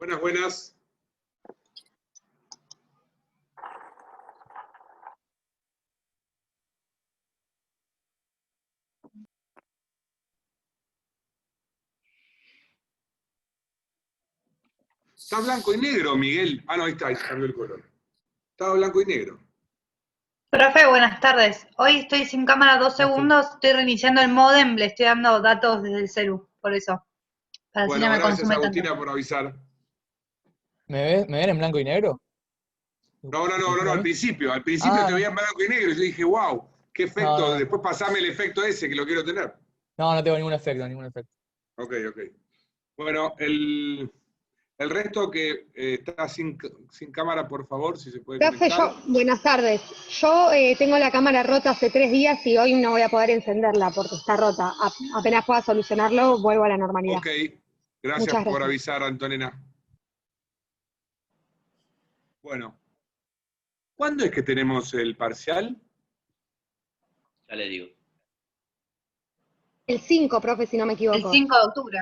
Buenas, buenas. Está blanco y negro, Miguel. Ah, no, ahí está, ahí cambió el color. Estaba blanco y negro. Profe, buenas tardes. Hoy estoy sin cámara 2 segundos, estoy reiniciando el módem, le estoy dando datos desde el celu, por eso. Para así Bueno, no me gracias consume Agustina tanto. por avisar. ¿Me ven en blanco y negro? No, al principio te no. veía en blanco y negro y yo dije, wow, qué efecto. No. Después pasame el efecto ese que lo quiero tener. No tengo ningún efecto, Ok. Bueno, el resto que está sin cámara, por favor, si se puede Profe, conectar. buenas tardes. Yo tengo la cámara rota hace 3 días y hoy no voy a poder encenderla porque está rota. Apenas pueda solucionarlo, vuelvo a la normalidad. Ok, gracias Muchas por gracias. avisar, Antonina. Bueno, ¿cuándo es que tenemos el parcial? Ya le digo. El 5, profe, si no me El equivoco. 5 de octubre.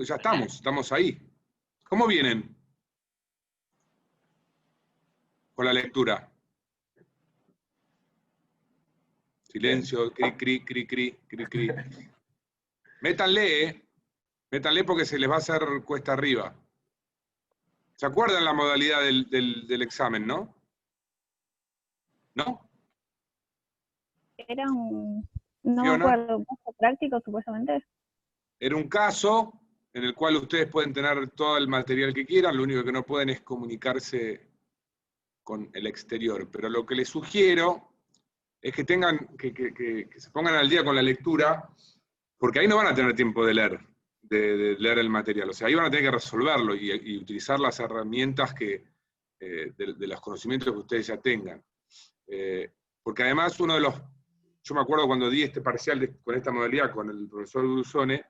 Ya estamos ahí. ¿Cómo vienen con la lectura? Silencio, cri, cri. Métanle porque se les va a hacer cuesta arriba. ¿Se acuerdan la modalidad del examen, no? ¿No? Era no Fiona, me acuerdo, un caso práctico supuestamente. era un caso en el cual ustedes pueden tener todo el material que quieran, lo único que no pueden es comunicarse con el exterior. Pero lo que les sugiero es que que se pongan al día con la lectura, porque ahí no van a tener tiempo de leer el material. O sea, ahí van a tener que resolverlo y utilizar las herramientas de los conocimientos que ustedes ya tengan. Porque además yo me acuerdo cuando di este parcial con esta modalidad con el profesor Brusone,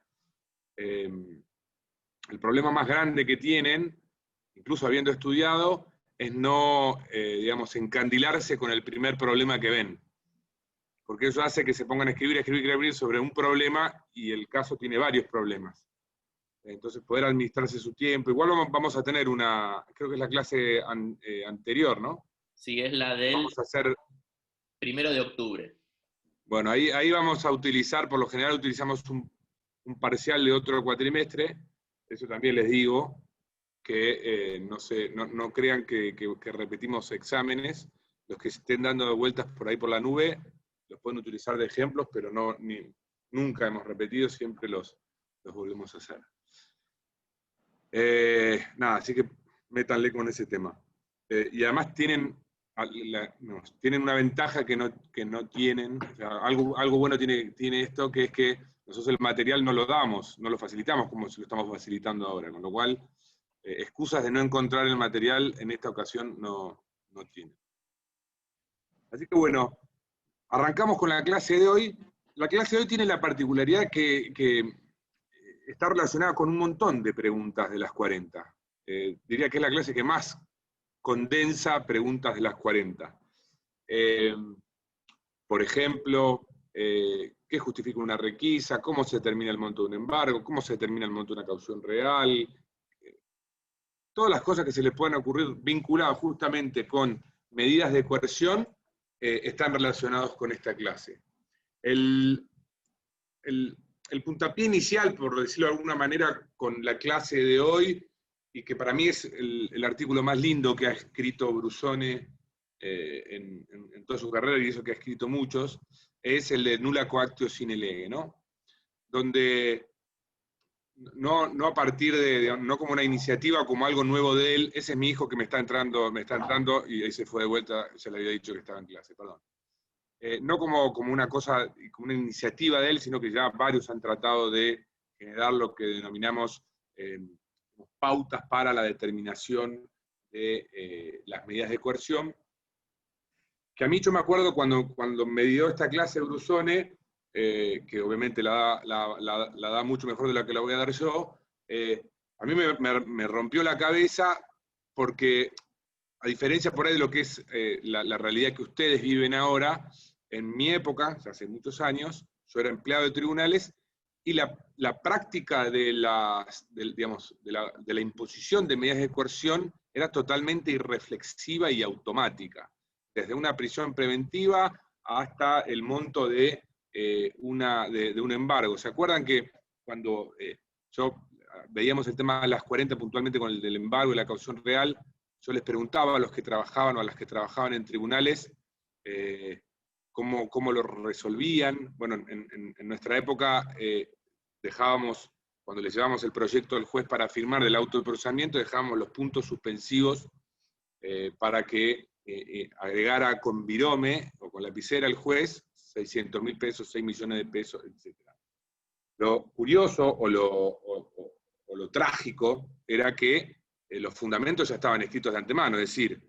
el problema más grande que tienen, incluso habiendo estudiado, es no, digamos, encandilarse con el primer problema que ven. Porque eso hace que se pongan a escribir sobre un problema y el caso tiene varios problemas. Entonces, poder administrarse su tiempo. Igual vamos a tener creo que es la clase anterior, ¿no? Sí, es la del Vamos a hacer 1 de octubre. Bueno, ahí vamos a utilizar, por lo general utilizamos un parcial de otro cuatrimestre, eso también les digo, que no crean que repetimos exámenes, los que estén dando vueltas por ahí por la nube, los pueden utilizar de ejemplos, pero nunca hemos repetido, siempre los volvemos a hacer. Así que métanle con ese tema. Y además tienen una ventaja que no tienen, o sea, algo bueno tiene esto, que es que nosotros el material no lo damos, no lo facilitamos como si lo estamos facilitando ahora, con lo cual excusas de no encontrar el material en esta ocasión no tienen. Así que bueno, arrancamos con la clase de hoy. La clase de hoy tiene la particularidad que está relacionada con un montón de preguntas de las 40. Diría que es la clase que más condensa preguntas de las 40. Por ejemplo, ¿qué justifica una requisa? ¿Cómo se determina el monto de un embargo? ¿Cómo se determina el monto de una caución real? Todas las cosas que se les puedan ocurrir vinculadas justamente con medidas de coerción están relacionados con esta clase. El puntapié inicial, por decirlo de alguna manera, con la clase de hoy, y que para mí es el artículo más lindo que ha escrito Brusone en toda su carrera, y eso que ha escrito muchos, es el de Nulla Coactio Sine Lege, ¿no? Donde no a partir no como una iniciativa, como algo nuevo de él, ese es mi hijo que me está entrando, y ahí se fue de vuelta, ya le había dicho que estaba en clase, perdón. No como una cosa, como una iniciativa de él, sino que ya varios han tratado de generar lo que denominamos pautas para la determinación de las medidas de coerción, que a mí yo me acuerdo cuando me dio esta clase Brusone, que obviamente la da mucho mejor de la que la voy a dar yo, a mí me rompió la cabeza porque, a diferencia por ahí de lo que es la realidad que ustedes viven ahora, en mi época, hace muchos años, yo era empleado de tribunales y la práctica de la imposición de medidas de coerción era totalmente irreflexiva y automática, desde una prisión preventiva hasta el monto de un embargo. ¿Se acuerdan que cuando veíamos el tema de las 40 puntualmente con el del embargo y la caución real, yo les preguntaba a los que trabajaban o a las que trabajaban en tribunales cómo lo resolvían? Bueno, en nuestra época dejábamos, cuando le llevábamos el proyecto al juez para firmar del auto de procesamiento, dejábamos los puntos suspensivos para que agregara con virome o con lapicera el juez 600.000 pesos, 6 millones de pesos, etc. Lo curioso o lo trágico era que los fundamentos ya estaban escritos de antemano, es decir,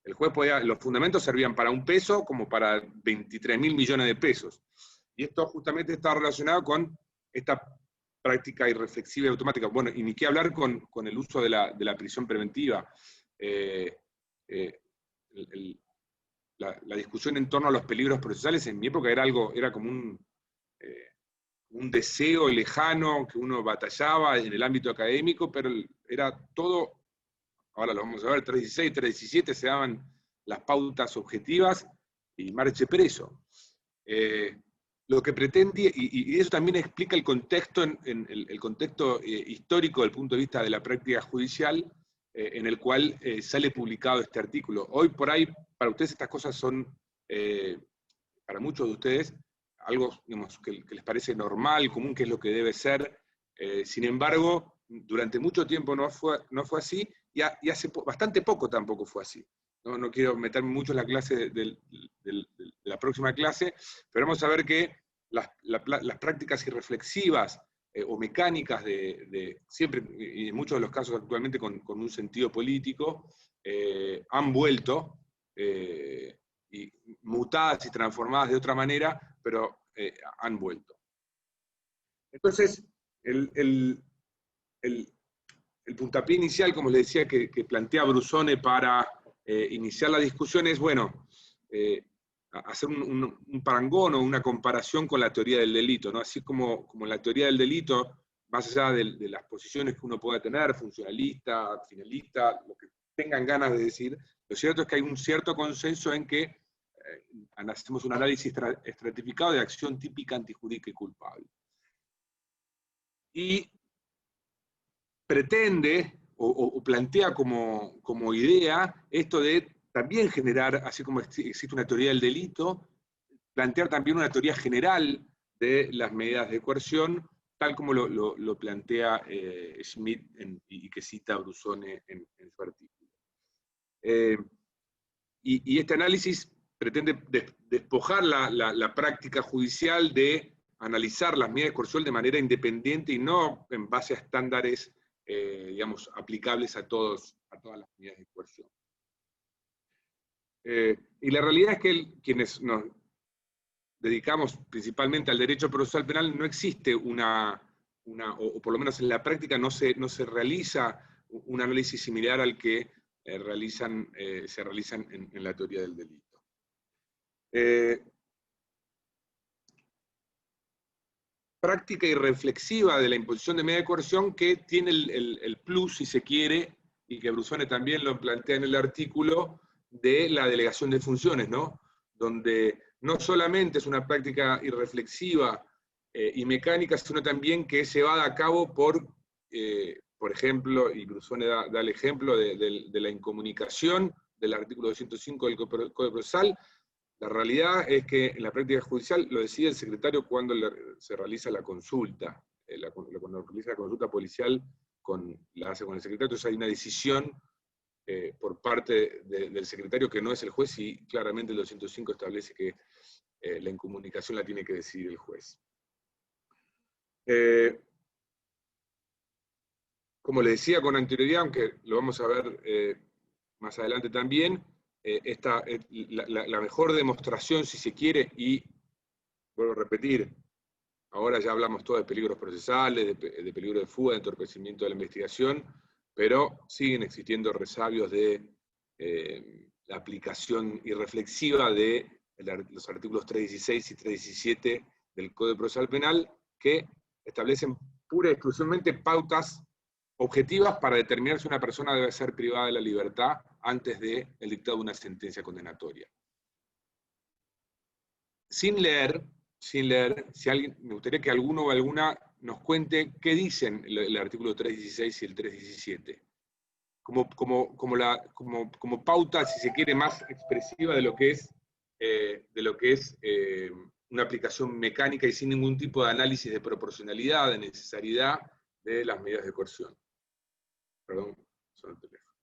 el juez los fundamentos servían para 1 peso como para 23.000 millones de pesos. Y esto justamente está relacionado con esta práctica irreflexiva y automática. Bueno, y ni qué hablar con el uso de la prisión preventiva. La discusión en torno a los peligros procesales en mi época era como un deseo lejano que uno batallaba en el ámbito académico, pero era todo, ahora lo vamos a ver, 316, 317 se daban las pautas objetivas y marche preso. Lo que pretende, y eso también explica el contexto, el contexto histórico desde el punto de vista de la práctica judicial, en el cual sale publicado este artículo. Hoy por ahí, para ustedes estas cosas son, para muchos de ustedes, algo digamos, que les parece normal, común, que es lo que debe ser. Sin embargo, durante mucho tiempo no fue así, y hace bastante poco tampoco fue así. No quiero meterme mucho en la clase de la próxima clase, pero vamos a ver que las prácticas irreflexivas o mecánicas siempre, y en muchos de los casos actualmente con un sentido político, han vuelto, y mutadas y transformadas de otra manera, pero han vuelto. Entonces, el puntapié inicial, como les decía, que plantea Brusone para iniciar la discusión es, bueno, hacer un parangón o una comparación con la teoría del delito, ¿no? Así como en la teoría del delito, más allá de las posiciones que uno pueda tener, funcionalista, finalista, lo que tengan ganas de decir, lo cierto es que hay un cierto consenso en que hacemos un análisis estratificado de acción típica, antijurídica y culpable. Y pretende, o plantea como idea, esto de también generar, así como existe una teoría del delito, plantear también una teoría general de las medidas de coerción, tal como lo plantea Schmidt y que cita Brusone en su artículo. Y este análisis pretende despojar la práctica judicial de analizar las medidas de coerción de manera independiente y no en base a estándares digamos, aplicables a todas las medidas de coerción. Y la realidad es que quienes nos dedicamos principalmente al derecho procesal penal, no existe o por lo menos en la práctica no se realiza un análisis similar al que se realizan en la teoría del delito. Práctica irreflexiva de la imposición de medida de coerción que tiene el plus, si se quiere, y que Brusone también lo plantea en el artículo, de la delegación de funciones, ¿no? Donde no solamente es una práctica irreflexiva y mecánica, sino también que es llevada a cabo por ejemplo, y Brusone da el ejemplo de la incomunicación del artículo 205 del Código Procesal. La realidad es que en la práctica judicial lo decide el secretario cuando se realiza la consulta. Cuando realiza la consulta policial, la hace con el secretario, entonces hay una decisión por parte del secretario que no es el juez, y claramente el 205 establece que la incomunicación la tiene que decidir el juez. Como les decía con anterioridad, aunque lo vamos a ver más adelante también, la mejor demostración, si se quiere, y vuelvo a repetir, ahora ya hablamos todo de peligros procesales, de peligro de fuga, de entorpecimiento de la investigación, pero siguen existiendo resabios de la aplicación irreflexiva de los artículos 316 y 317 del Código Procesal Penal, que establecen pura y exclusivamente pautas objetivas para determinar si una persona debe ser privada de la libertad antes del dictado de una sentencia condenatoria. Sin leer, si alguien, me gustaría que alguno o alguna nos cuente qué dicen el artículo 316 y el 317. Como pauta, si se quiere, más expresiva de lo que es, una aplicación mecánica y sin ningún tipo de análisis de proporcionalidad, de necesariedad de las medidas de coerción. Perdón, son el teléfono.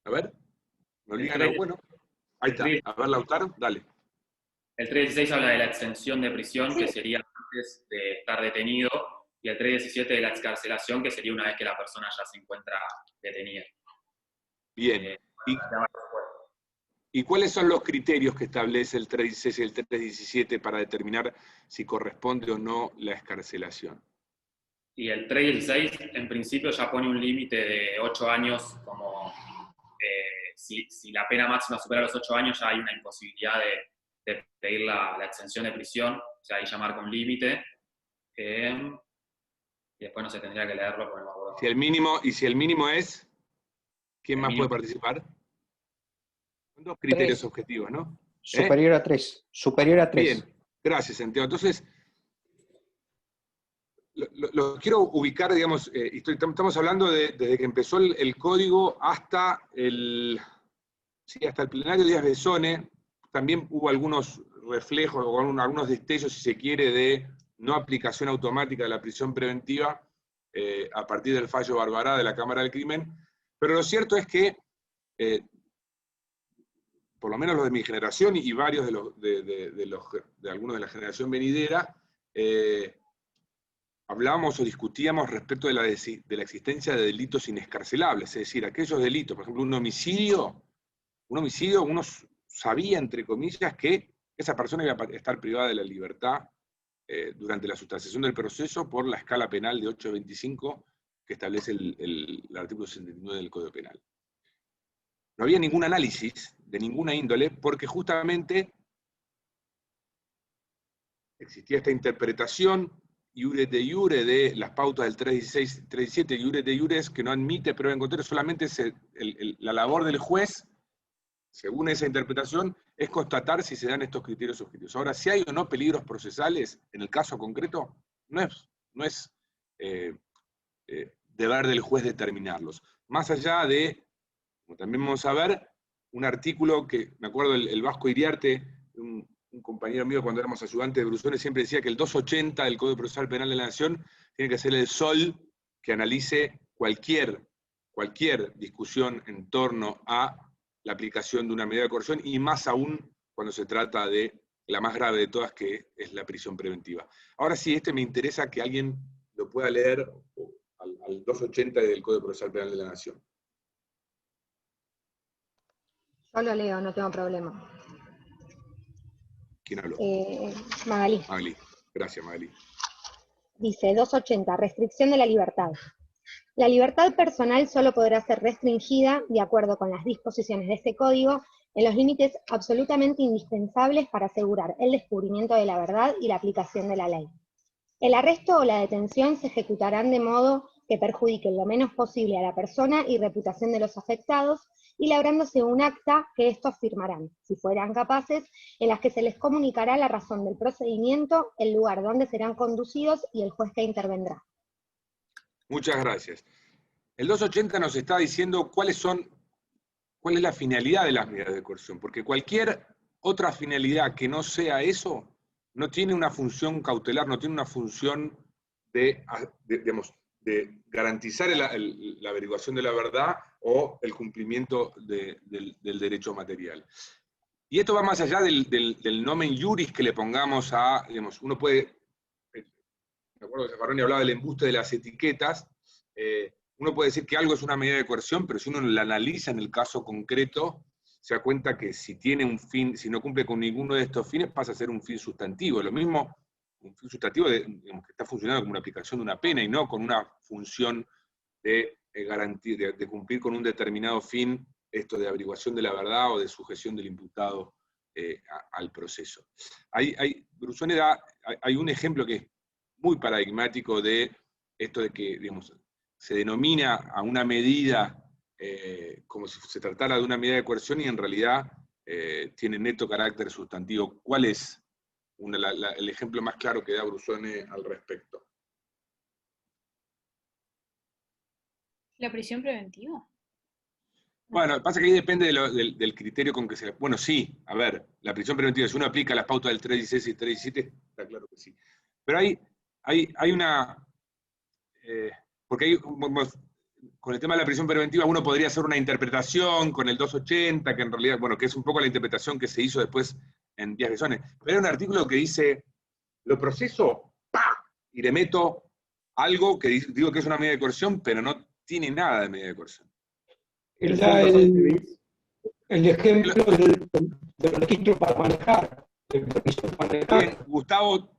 A ver, me obligan a... Bueno, ahí está. A ver, Lautaro, dale. El 316 habla de la exención de prisión, que sería antes de estar detenido, y el 317 de la excarcelación, que sería una vez que la persona ya se encuentra detenida. Bien. ¿Y cuáles son los criterios que establece el 316 y el 317 para determinar si corresponde o no la excarcelación? Y el 316, en principio, ya pone un límite de 8 años, como si la pena máxima supera los 8 años, ya hay una imposibilidad de pedir la exención de prisión, o sea, ahí ya marca un límite. Y después no se tendría que leerlo porque no me acuerdo. Si el mínimo es, ¿quién más puede participar? Son dos criterios objetivos, ¿no? Superior a 3. Superior a 3. Bien, gracias, Santiago. Entonces, lo quiero ubicar, digamos, estamos hablando desde que empezó el código hasta hasta el plenario Díaz Besone. También hubo algunos reflejos, o algunos destellos, si se quiere, de no aplicación automática de la prisión preventiva a partir del fallo Barbará de la Cámara del Crimen. Pero lo cierto es que, por lo menos los de mi generación y varios de algunos de la generación venidera, hablábamos o discutíamos respecto de la existencia de delitos inescarcelables, es decir, aquellos delitos, por ejemplo, un homicidio, uno sabía, entre comillas, que esa persona iba a estar privada de la libertad durante la sustanciación del proceso por la escala penal de 8 a 25 que establece el artículo 69 del Código Penal. No había ningún análisis de ninguna índole, porque justamente existía esta interpretación iure de iure de las pautas del 316, 317, iure de iure, que no admite prueba en contrario, solamente la labor del juez, según esa interpretación, es constatar si se dan estos criterios objetivos. Ahora, si hay o no peligros procesales, en el caso concreto, no es deber del juez determinarlos. Más allá de, como también vamos a ver, un artículo que, me acuerdo, el Vasco Iriarte, un compañero mío cuando éramos ayudantes de Brusone, siempre decía que el 280 del Código Procesal Penal de la Nación tiene que ser el sol que analice cualquier discusión en torno a la aplicación de una medida de coerción, y más aún cuando se trata de la más grave de todas, que es la prisión preventiva. Ahora sí, me interesa que alguien lo pueda leer al 280 del Código Procesal Penal de la Nación. Yo lo leo, no tengo problema. ¿Quién habló? Magalí. Magalí. Gracias, Magalí. Dice 280, restricción de la libertad. La libertad personal solo podrá ser restringida, de acuerdo con las disposiciones de este código, en los límites absolutamente indispensables para asegurar el descubrimiento de la verdad y la aplicación de la ley. El arresto o la detención se ejecutarán de modo que perjudiquen lo menos posible a la persona y reputación de los afectados, y labrándose un acta que estos firmarán, si fueran capaces, en las que se les comunicará la razón del procedimiento, el lugar donde serán conducidos y el juez que intervendrá. Muchas gracias. El 280 nos está diciendo cuál es la finalidad de las medidas de coerción, porque cualquier otra finalidad que no sea eso, no tiene una función cautelar, no tiene una función de garantizar la averiguación de la verdad o el cumplimiento del derecho material. Y esto va más allá del nomen juris que le pongamos a, uno puede, me acuerdo que Zaffaroni hablaba del embuste de las etiquetas, uno puede decir que algo es una medida de coerción, pero si uno la analiza en el caso concreto, se da cuenta que si tiene un fin, si no cumple con ninguno de estos fines, pasa a ser un fin sustantivo. Lo mismo, un fin sustantivo que está funcionando como una aplicación de una pena y no con una función de garantía, de cumplir con un determinado fin, esto de averiguación de la verdad o de sujeción del imputado al proceso. Brusone hay un ejemplo que es muy paradigmático de esto de que, digamos, se denomina a una medida como si se tratara de una medida de coerción y en realidad tiene neto carácter sustantivo. ¿Cuál es el ejemplo más claro que da Brusone al respecto? ¿La prisión preventiva? Bueno, pasa que ahí depende del criterio con que se... Bueno, sí, a ver, la prisión preventiva, si uno aplica las pautas del 316 y 317, está claro que sí. Pero hay una... porque hay, con el tema de la prisión preventiva uno podría hacer una interpretación con el 280, que en realidad, bueno, que es un poco la interpretación que se hizo después en Díaz Besones. Pero hay un artículo que dice, lo proceso, ¡pah! Y le meto algo que digo que es una medida de coerción, pero no tiene nada de medida de coerción. Él da el ejemplo del registro para manejar, del permiso para manejar. Gustavo,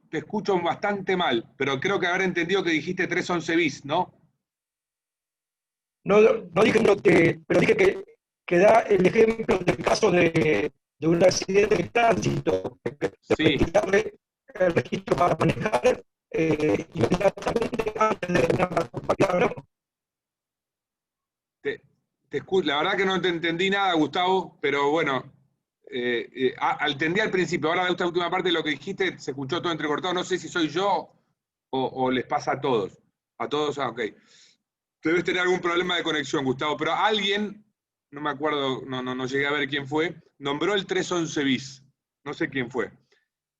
te escucho bastante mal, pero creo que haber entendido que dijiste 311 bis, ¿no? No dije pero dije que da el ejemplo del caso de un accidente de tránsito, Sí. El registro para manejar inmediatamente antes de terminar la compañía, ¿no? La verdad que no te entendí nada, Gustavo, pero bueno, entendí al principio, ahora de esta última parte de lo que dijiste se escuchó todo entrecortado, no sé si soy yo o les pasa a todos. A todos, ok. Debes tener algún problema de conexión, Gustavo, pero alguien, no me acuerdo, no llegué a ver quién fue, nombró el 311 bis, no sé quién fue.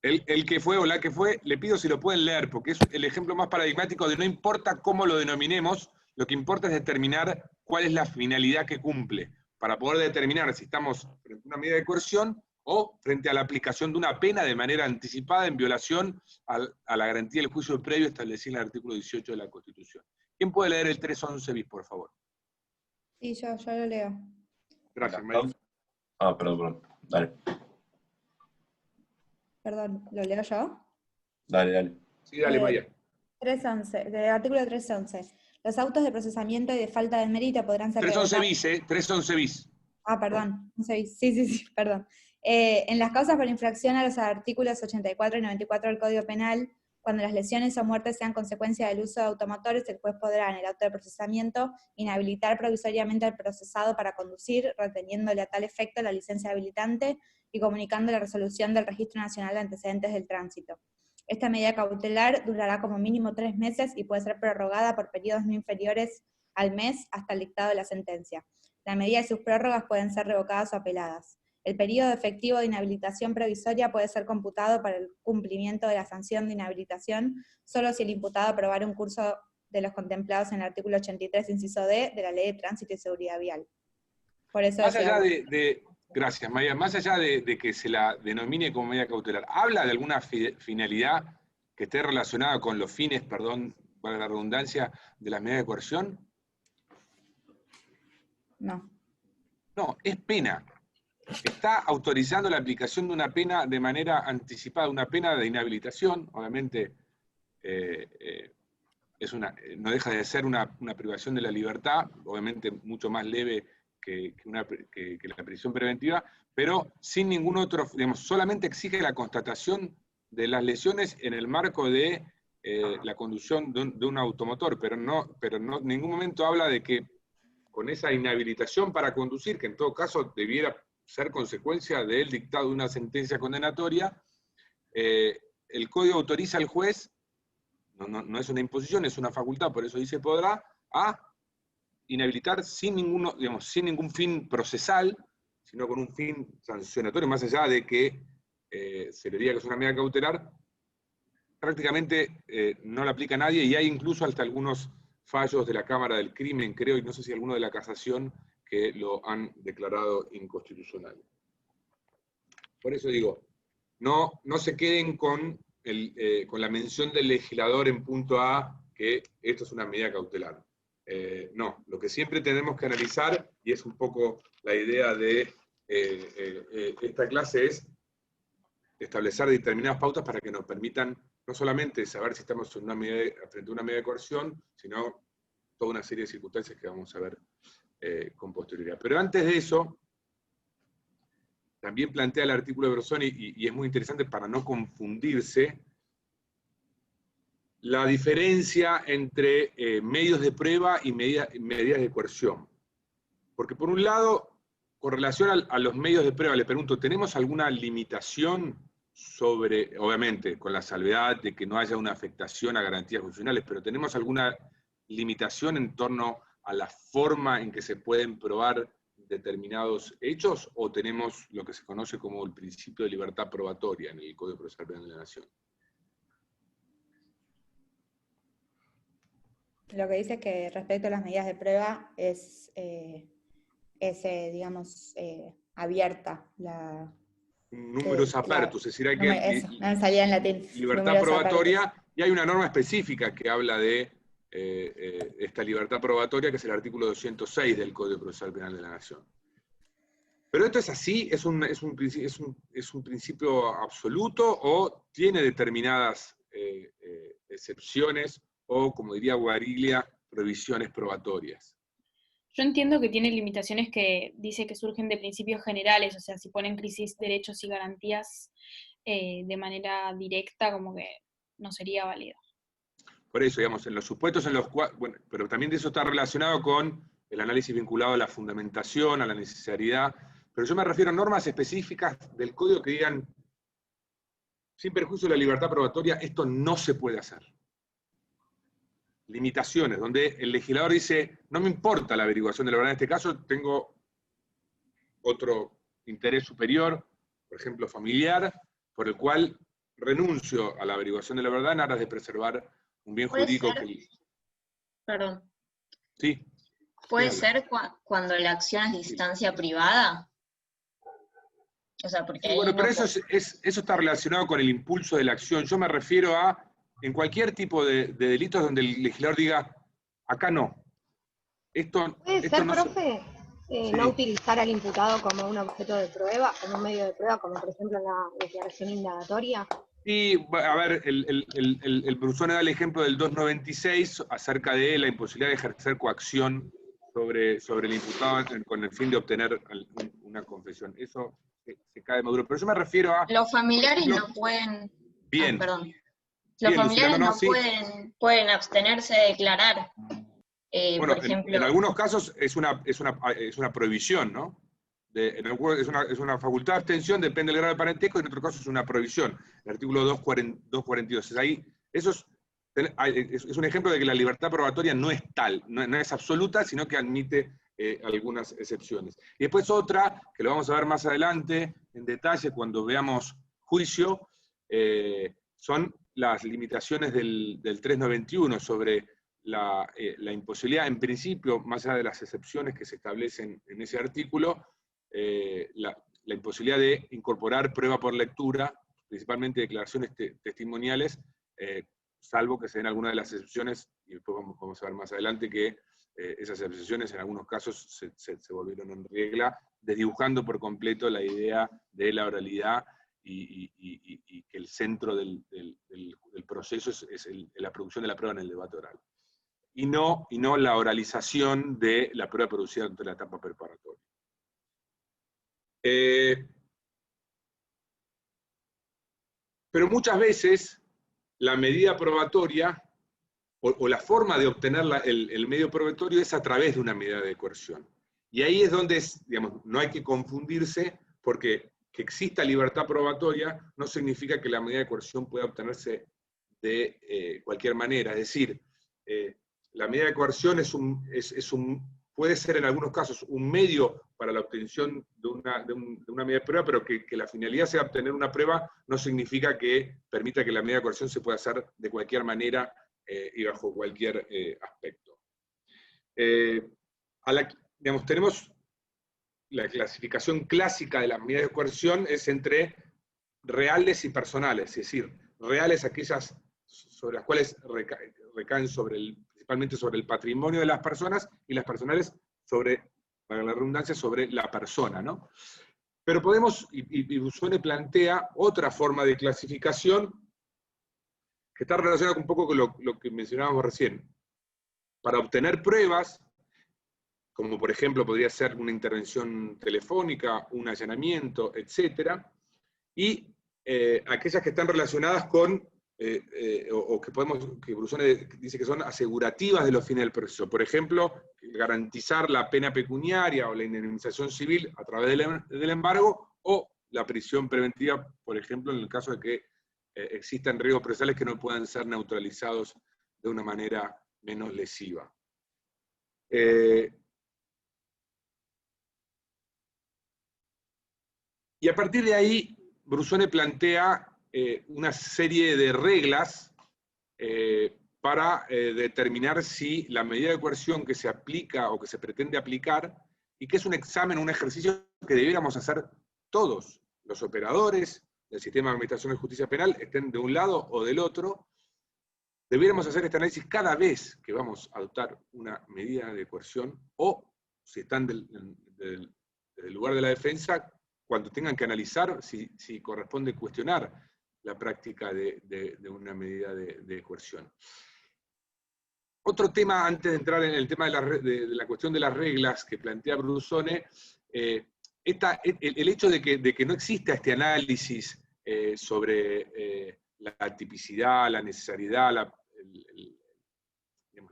El que fue o la que fue, le pido si lo pueden leer, porque es el ejemplo más paradigmático de no importa cómo lo denominemos, lo que importa es determinar cuál es la finalidad que cumple, para poder determinar si estamos frente a una medida de coerción o frente a la aplicación de una pena de manera anticipada en violación a la garantía del juicio previo establecida en el artículo 18 de la Constitución. ¿Quién puede leer el 311 bis, por favor? Sí, yo lo leo. Gracias, Maya. Perdón. Dale. Perdón, ¿lo leo yo? Dale. Sí, dale, Maya. 311, del artículo 311. Los autos de procesamiento y de falta de mérito podrán ser 311 bis, 311 bis. Ah, perdón. Sí, perdón. En las causas por infracción a los artículos 84 y 94 del Código Penal, cuando las lesiones o muertes sean consecuencia del uso de automotores, el juez podrá, en el auto de procesamiento, inhabilitar provisoriamente al procesado para conducir, reteniéndole a tal efecto la licencia habilitante y comunicando la resolución del Registro Nacional de Antecedentes del Tránsito. Esta medida cautelar durará como mínimo 3 meses y puede ser prorrogada por periodos no inferiores al mes hasta el dictado de la sentencia. La medida y sus prórrogas pueden ser revocadas o apeladas. El periodo efectivo de inhabilitación provisoria puede ser computado para el cumplimiento de la sanción de inhabilitación solo si el imputado aprobara un curso de los contemplados en el artículo 83, inciso D, de la Ley de Tránsito y Seguridad Vial. Por eso más allá gracias, Maya, más allá de que se la denomine como medida cautelar, ¿habla de alguna finalidad que esté relacionada con los fines, perdón, para la redundancia, de las medidas de coerción? No. No, es pena. Está autorizando la aplicación de una pena de manera anticipada, una pena de inhabilitación, obviamente no deja de ser una privación de la libertad, obviamente mucho más leve que la prisión preventiva, pero sin ningún otro, digamos, solamente exige la constatación de las lesiones en el marco de la conducción de un automotor, pero no en ningún momento habla de que con esa inhabilitación para conducir, que en todo caso debiera ser consecuencia del dictado de una sentencia condenatoria, el código autoriza al juez, no es una imposición, es una facultad, por eso dice podrá, a inhabilitar sin ningún fin procesal, sino con un fin sancionatorio, más allá de que se le diga que es una medida cautelar, prácticamente no la aplica nadie, y hay incluso hasta algunos fallos de la Cámara del Crimen, creo, y no sé si alguno de la Casación, que lo han declarado inconstitucional. Por eso digo, no se queden con la mención del legislador en punto A, que esto es una medida cautelar. No, lo que siempre tenemos que analizar, y es un poco la idea de esta clase, es establecer determinadas pautas para que nos permitan no solamente saber si estamos frente a una medida de coerción, sino toda una serie de circunstancias que vamos a ver con posterioridad. Pero antes de eso, también plantea el artículo de Brusoni, y es muy interesante para no confundirse, la diferencia entre medios de prueba y medidas de coerción. Porque por un lado, con relación a los medios de prueba, le pregunto, ¿tenemos alguna limitación sobre, obviamente, con la salvedad de que no haya una afectación a garantías constitucionales, pero tenemos alguna limitación en torno a la forma en que se pueden probar determinados hechos, o tenemos lo que se conoce como el principio de libertad probatoria en el Código Procesal Penal de la Nación? Lo que dice es que respecto a las medidas de prueba es digamos, abierta la... Números apertos, es decir, hay que... Eso, no me salía en latín. Libertad Números probatoria, apertos. y hay una norma específica que habla de esta libertad probatoria, que es el artículo 206 del Código Procesal Penal de la Nación. Pero esto es así, es un principio absoluto, o tiene determinadas excepciones, o, como diría Guariglia, provisiones probatorias. Yo entiendo que tiene limitaciones que dice que surgen de principios generales, o sea, si ponen crisis, derechos y garantías de manera directa, como que no sería válido. Por eso, digamos, en los supuestos en los cuales, bueno, pero también de eso está relacionado con el análisis vinculado a la fundamentación, a la necesidad, pero yo me refiero a normas específicas del Código que digan, sin perjuicio de la libertad probatoria, esto no se puede hacer. Limitaciones, donde el legislador dice, no me importa la averiguación de la verdad, en este caso tengo otro interés superior, por ejemplo familiar, por el cual renuncio a la averiguación de la verdad en aras de preservar un bien ¿Puede jurídico ser? que... Perdón. Sí. ¿Puede Sí, ser cuando la acción es de instancia privada? O sea, porque sí, bueno, ahí pero no eso está relacionado con el impulso de la acción. Yo me refiero a, en cualquier tipo de delitos donde el legislador diga, acá no. ¿Puede ser, no profe, Sí. no utilizar al imputado como un objeto de prueba, como un medio de prueba, como por ejemplo en la declaración indagatoria? Y, a ver, el Brusoni da el ejemplo del 296 acerca de la imposibilidad de ejercer coacción sobre el imputado con el fin de obtener una confesión. Eso se cae de maduro. Pero yo me refiero a... Los familiares por ejemplo, no pueden... Bien. perdón. Los Bien, familiares Lucila, no sí. pueden abstenerse de declarar. Bueno, por ejemplo, en algunos casos es una prohibición, ¿no? Es una facultad de abstención, depende del grado de parentesco, y en otro caso es una prohibición. El artículo 242. Ahí, es un ejemplo de que la libertad probatoria no es tal, no es absoluta, sino que admite algunas excepciones. Y después otra, que lo vamos a ver más adelante, en detalle, cuando veamos juicio, son las limitaciones del 391 sobre la imposibilidad, en principio, más allá de las excepciones que se establecen en ese artículo, la imposibilidad de incorporar prueba por lectura, principalmente declaraciones testimoniales, salvo que se den algunas de las excepciones, y después vamos a ver más adelante que esas excepciones en algunos casos se volvieron en regla, desdibujando por completo la idea de la oralidad y que el centro del proceso es la producción de la prueba en el debate oral. Y no la oralización de la prueba producida durante la etapa preparatoria. Pero muchas veces la medida probatoria o la forma de obtener el medio probatorio es a través de una medida de coerción. Y ahí es donde, digamos, no hay que confundirse, porque que exista libertad probatoria no significa que la medida de coerción pueda obtenerse de cualquier manera. Es decir, la medida de coerción puede ser en algunos casos un medio para la obtención de una medida de prueba, pero que la finalidad sea obtener una prueba no significa que permita que la medida de coerción se pueda hacer de cualquier manera y bajo cualquier aspecto. Digamos, tenemos la clasificación clásica de las medidas de coerción es entre reales y personales, es decir, reales aquellas sobre las cuales recaen principalmente sobre el patrimonio de las personas, y las personales para la redundancia, sobre la persona, ¿no? Pero podemos, y Brusoni plantea otra forma de clasificación que está relacionada un poco con lo que mencionábamos recién. Para obtener pruebas, como por ejemplo podría ser una intervención telefónica, un allanamiento, etc. Y aquellas que están relacionadas con, o que Brusone dice que son asegurativas de los fines del proceso. Por ejemplo, garantizar la pena pecuniaria o la indemnización civil a través del embargo, o la prisión preventiva, por ejemplo, en el caso de que existan riesgos procesales que no puedan ser neutralizados de una manera menos lesiva. Y a partir de ahí, Brusone plantea una serie de reglas para determinar si la medida de coerción que se aplica o que se pretende aplicar, y que es un examen, un ejercicio que debiéramos hacer todos los operadores del sistema de administración de justicia penal, estén de un lado o del otro, debiéramos hacer este análisis cada vez que vamos a adoptar una medida de coerción, o si están del lugar de la defensa, cuando tengan que analizar si corresponde cuestionar la práctica de una medida de coerción. Otro tema, antes de entrar en el tema de la cuestión de las reglas que plantea Brusone, el hecho de que no exista este análisis sobre la tipicidad, la necesariedad, la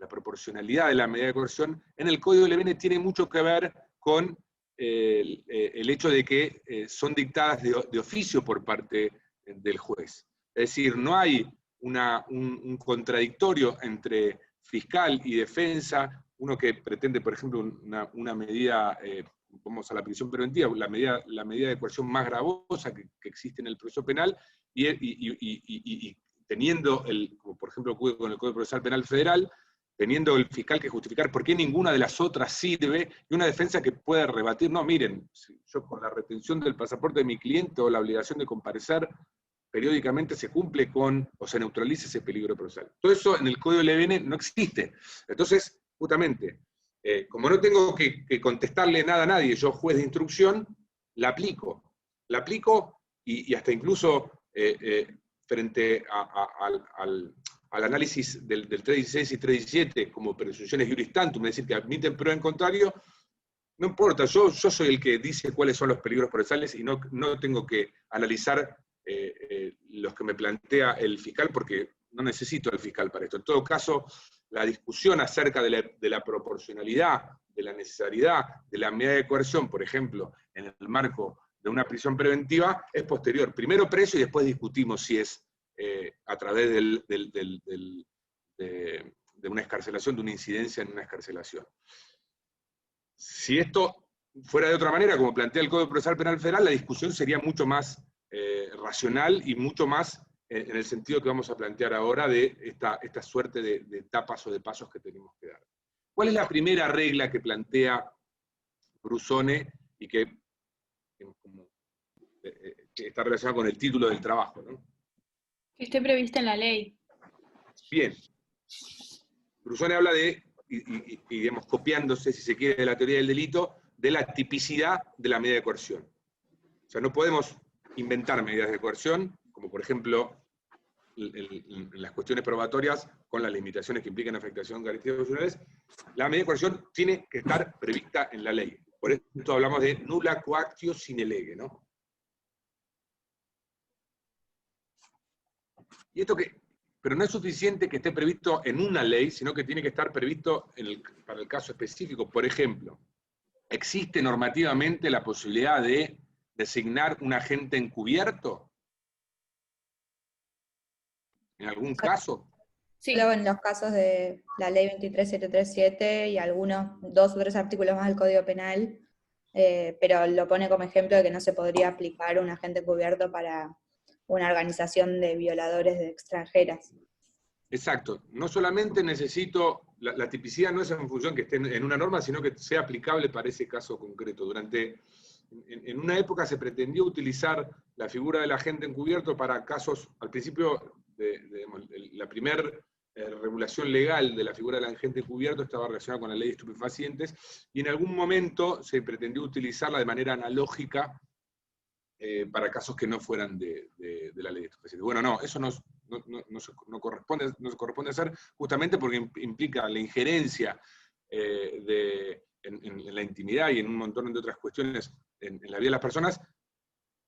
proporcionalidad de la medida de coerción, en el Código Levene tiene mucho que ver con el hecho de que son dictadas de oficio por parte del juez. Es decir, no hay un contradictorio entre fiscal y defensa, uno que pretende, por ejemplo, una medida, vamos a la prisión preventiva, la medida de coerción más gravosa que existe en el proceso penal, y teniendo, como por ejemplo ocurre con el Código Procesal Penal Federal, teniendo el fiscal que justificar por qué ninguna de las otras sirve, y una defensa que puede rebatir, no, miren, yo con la retención del pasaporte de mi cliente o la obligación de comparecer periódicamente se cumple con, o se neutraliza ese peligro procesal. Todo eso en el Código Levene no existe. Entonces, justamente, como no tengo que contestarle nada a nadie, yo juez de instrucción, la aplico y hasta incluso frente al análisis del 316 y 317 como presunciones juris tantum, es decir, que admiten prueba en contrario, no importa, yo soy el que dice cuáles son los peligros procesales y no tengo que analizar los que me plantea el fiscal, porque no necesito al fiscal para esto. En todo caso, la discusión acerca de la proporcionalidad, de la necesariedad de la medida de coerción, por ejemplo, en el marco de una prisión preventiva, es posterior. Primero preso y después discutimos si es a través de una excarcelación, de una incidencia en una excarcelación. Si esto fuera de otra manera, como plantea el Código Procesal Penal Federal, la discusión sería mucho más racional y mucho más en el sentido que vamos a plantear ahora de esta suerte de etapas o de pasos que tenemos que dar. ¿Cuál es la primera regla que plantea Brusone y que está relacionada con el título del trabajo, ¿no? Que esté prevista en la ley. Bien. Brusone habla de, y digamos, copiándose, si se quiere, de la teoría del delito, de la tipicidad de la medida de coerción. O sea, no podemos inventar medidas de coerción, como por ejemplo en las cuestiones probatorias, con las limitaciones que implican afectación de garantías constitucionales. La medida de coerción tiene que estar prevista en la ley. Por esto hablamos de nulla coactio sine lege, ¿no? Y esto pero no es suficiente que esté previsto en una ley, sino que tiene que estar previsto para el caso específico. Por ejemplo, ¿existe normativamente la posibilidad de designar un agente encubierto? ¿En algún caso? Sí. Luego en los casos de la ley 23737 y algunos, 2 o 3 artículos más del Código Penal, pero lo pone como ejemplo de que no se podría aplicar un agente encubierto para una organización de violadores de extranjeras. Exacto. No solamente necesito, la tipicidad no es en función que esté en una norma, sino que sea aplicable para ese caso concreto. En una época se pretendió utilizar la figura del agente encubierto para casos, al principio, la primera regulación legal de la figura del agente encubierto estaba relacionada con la ley de estupefacientes, y en algún momento se pretendió utilizarla de manera analógica para casos que no fueran de la ley de estupefacientes. Bueno, no, eso no corresponde hacer, justamente porque implica la injerencia de en la intimidad y en un montón de otras cuestiones en la vida de las personas,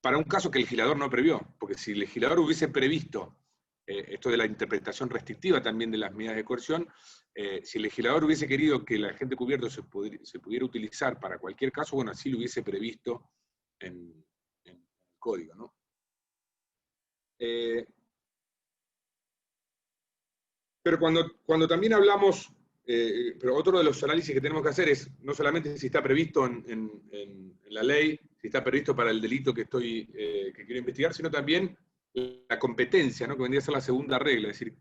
para un caso que el legislador no previó. Porque si el legislador hubiese previsto esto de la interpretación restrictiva también de las medidas de coerción, si el legislador hubiese querido que el agente cubierto se pudiera utilizar para cualquier caso, bueno, así lo hubiese previsto en el código, ¿no? Pero cuando también hablamos, pero otro de los análisis que tenemos que hacer es no solamente si está previsto en la ley, si está previsto para el delito que quiero investigar, sino también la competencia, ¿no? Que vendría a ser la segunda regla, es decir,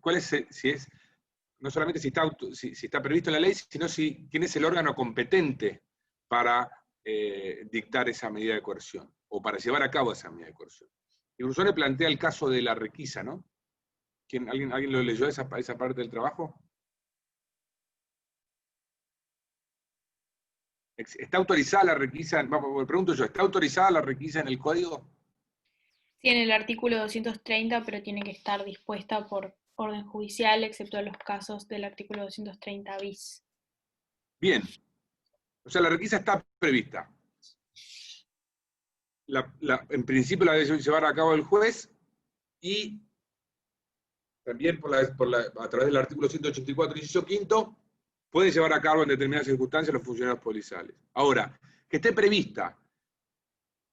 no solamente si está previsto en la ley, sino quién es el órgano competente para dictar esa medida de coerción, o para llevar a cabo esa medida de coerción. Y Brusone plantea el caso de la requisa, ¿no? ¿Alguien lo leyó esa parte del trabajo? ¿Está autorizada la requisa? Pregunto yo, ¿está autorizada la requisa en el código? Sí, en el artículo 230, pero tiene que estar dispuesta por orden judicial, excepto en los casos del artículo 230 bis. Bien. O sea, la requisa está prevista. En principio la debe llevar a cabo el juez, y también a través del artículo 184, inciso quinto, puede llevar a cabo en determinadas circunstancias los funcionarios policiales. Ahora, que esté prevista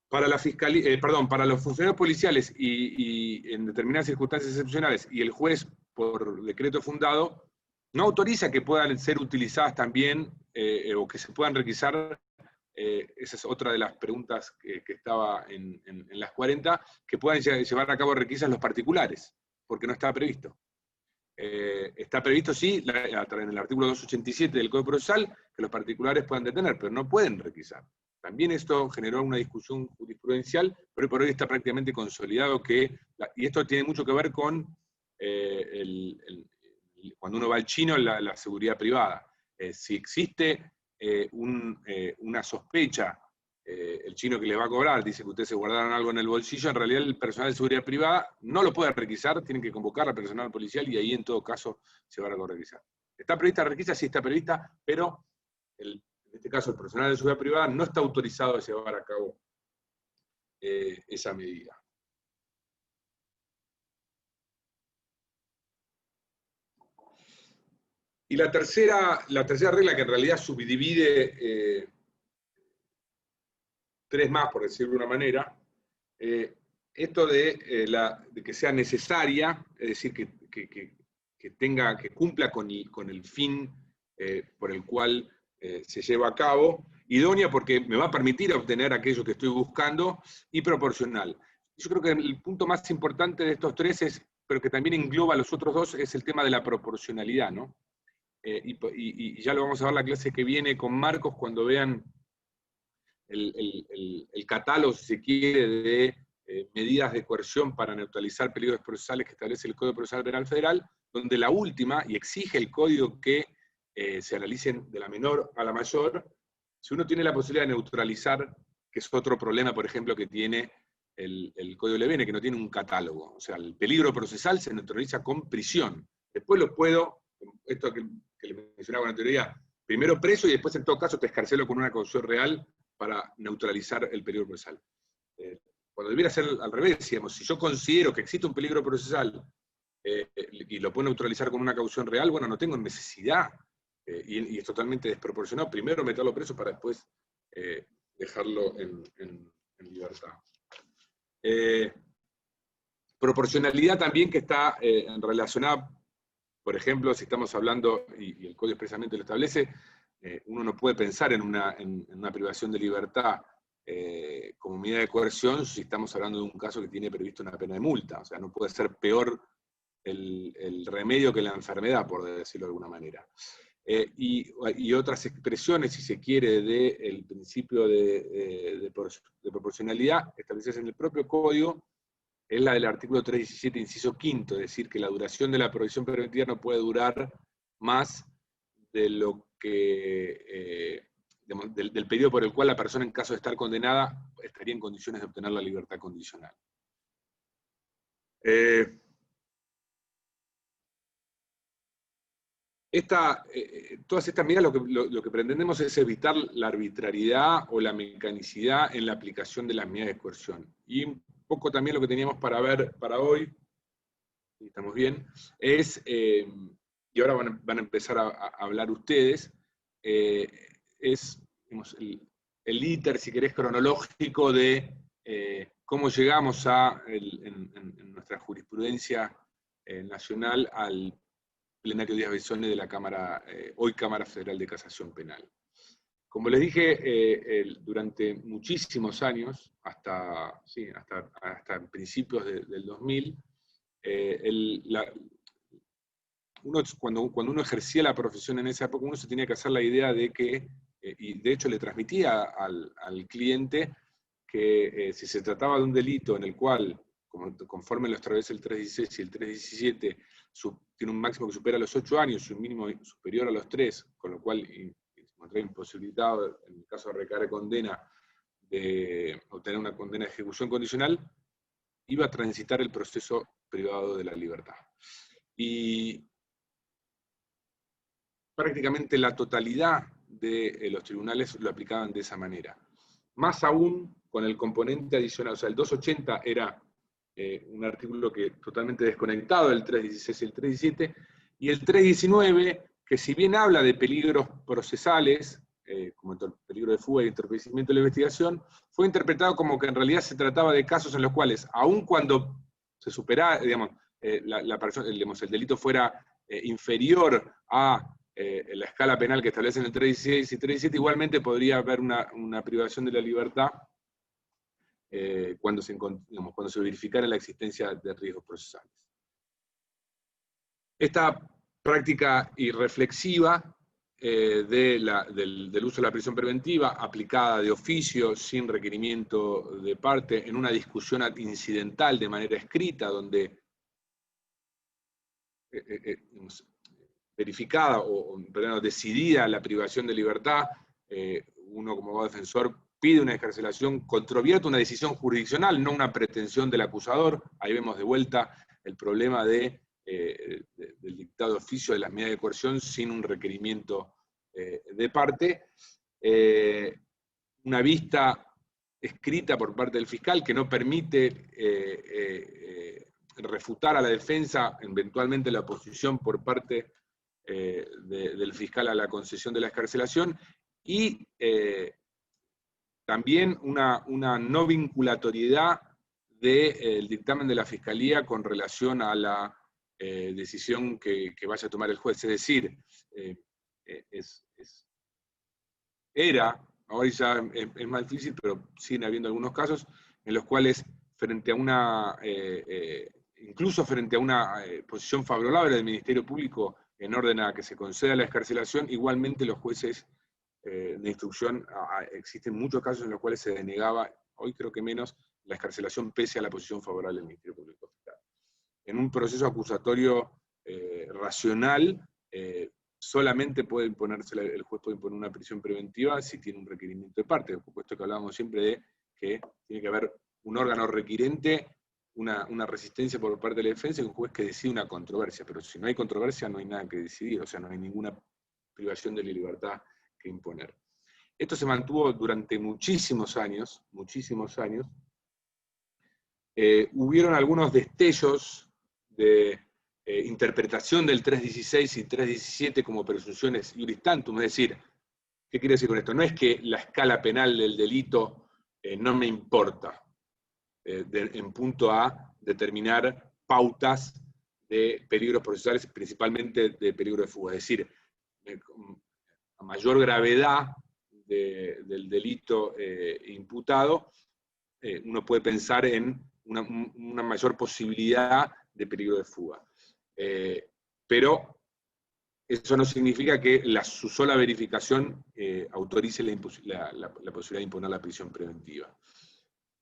para la fiscalía, para los funcionarios policiales y en determinadas circunstancias excepcionales, y el juez por decreto fundado, no autoriza que puedan ser utilizadas también, o que se puedan requisar, esa es otra de las preguntas que estaba en las 40, que puedan llevar a cabo requisas los particulares, porque no está previsto. Está previsto, sí, en el artículo 287 del Código Procesal, que los particulares puedan detener, pero no pueden requisar. También esto generó una discusión jurisprudencial, pero por hoy está prácticamente consolidado y esto tiene mucho que ver con cuando uno va al chino, la seguridad privada. Si existe una sospecha, el chino que le va a cobrar dice que ustedes se guardaron algo en el bolsillo, en realidad el personal de seguridad privada no lo puede requisar, tienen que convocar al personal policial y ahí en todo caso se va a requisar. ¿Está prevista la requisa? Sí está prevista, pero en este caso el personal de seguridad privada no está autorizado a llevar a cabo esa medida. Y la tercera regla, que en realidad subdivide tres más, por decirlo de una manera, esto de que sea necesaria, es decir, que cumpla con el fin por el cual se lleva a cabo, idónea porque me va a permitir obtener aquello que estoy buscando, y proporcional. Yo creo que el punto más importante de estos tres, pero que también engloba a los otros dos, es el tema de la proporcionalidad, ¿no? Y ya lo vamos a ver la clase que viene con Marcos, cuando vean el catálogo, si se quiere, de medidas de coerción para neutralizar peligros procesales que establece el Código Procesal Penal Federal, donde la última, y exige el código que se analicen de la menor a la mayor, si uno tiene la posibilidad de neutralizar, que es otro problema, por ejemplo, que tiene el Código Levene, que no tiene un catálogo. O sea, el peligro procesal se neutraliza con prisión. Después lo puedo, esto que les mencionaba con anterioridad, primero preso y después en todo caso te escarcelo con una caución real para neutralizar el peligro procesal. Cuando debiera ser al revés, digamos, si yo considero que existe un peligro procesal y lo puedo neutralizar con una caución real, bueno, no tengo necesidad, y es totalmente desproporcionado, primero meterlo preso para después dejarlo en libertad. Proporcionalidad también, que está relacionada, por ejemplo, si estamos hablando, y el Código expresamente lo establece, uno no puede pensar en una privación de libertad como medida de coerción si estamos hablando de un caso que tiene previsto una pena de multa. O sea, no puede ser peor el remedio que la enfermedad, por decirlo de alguna manera. Y otras expresiones, si se quiere, del principio de proporcionalidad establecidas en el propio Código, es la del artículo 317, inciso quinto, es decir, que la duración de la provisión preventiva no puede durar más de lo que, del periodo por el cual la persona, en caso de estar condenada, estaría en condiciones de obtener la libertad condicional. Todas estas medidas lo que pretendemos es evitar la arbitrariedad o la mecanicidad en la aplicación de las medidas de coerción. Y un poco también lo que teníamos para ver para hoy, y estamos bien, es, y ahora van a empezar a hablar ustedes, es digamos, el íter, si querés, cronológico de cómo llegamos en nuestra jurisprudencia nacional al plenario Díaz Bisone de la Cámara, hoy Cámara Federal de Casación Penal. Como les dije, durante muchísimos años, hasta principios del 2000, cuando uno ejercía la profesión en esa época, uno se tenía que hacer la idea de que, y de hecho le transmitía al cliente, que si se trataba de un delito en el cual, conforme lo establece el 316 y el 317, tiene un máximo que supera los 8 años y un mínimo superior a los 3, con lo cual se encontraba imposibilitado, en el caso de recaer condena, de obtener una condena de ejecución condicional, iba a transitar el proceso privado de la libertad. Y prácticamente la totalidad de los tribunales lo aplicaban de esa manera. Más aún con el componente adicional, o sea, el 280 era un artículo que totalmente desconectado del 316 y el 317, y el 319, que si bien habla de peligros procesales, como el peligro de fuga y entorpecimiento de la investigación, fue interpretado como que en realidad se trataba de casos en los cuales, aun cuando se superara, digamos, el delito fuera inferior a la escala penal que establecen el 316 y 317, igualmente podría haber una privación de la libertad cuando se verificara la existencia de riesgos procesales. Esta práctica irreflexiva del uso de la prisión preventiva, aplicada de oficio, sin requerimiento de parte, en una discusión incidental de manera escrita, donde verificada o decidida la privación de libertad, uno como abogado defensor pide una excarcelación, controvierte una decisión jurisdiccional, no una pretensión del acusador. Ahí vemos de vuelta el problema del dictado de oficio de las medidas de coerción sin un requerimiento de parte. Una vista escrita por parte del fiscal que no permite refutar a la defensa, eventualmente la oposición por parte del fiscal a la concesión de la excarcelación, y también una no vinculatoriedad del dictamen de la Fiscalía con relación a la decisión que vaya a tomar el juez. Es decir, ahora ya es más difícil, pero siguen habiendo algunos casos en los cuales, frente a incluso frente a una posición favorable del Ministerio Público en orden a que se conceda la excarcelación, igualmente los jueces de instrucción, existen muchos casos en los cuales se denegaba, hoy creo que menos, la excarcelación pese a la posición favorable del Ministerio Público Fiscal. En un proceso acusatorio racional, solamente puede imponerse, el juez puede imponer una prisión preventiva si tiene un requerimiento de parte, puesto que hablábamos siempre de que tiene que haber un órgano requirente, una resistencia por parte de la defensa y un juez que decide una controversia, pero si no hay controversia no hay nada que decidir, o sea, no hay ninguna privación de la libertad que imponer. Esto se mantuvo durante muchísimos años, hubieron algunos destellos de interpretación del 316 y 317 como presunciones iuris tantum, es decir, ¿qué quiere decir con esto? No es que la escala penal del delito no me importa, en punto a determinar pautas de peligros procesales, principalmente de peligro de fuga, es decir, a mayor gravedad del delito imputado, uno puede pensar en una mayor posibilidad de peligro de fuga. Pero eso no significa que su sola verificación autorice la posibilidad de imponer la prisión preventiva.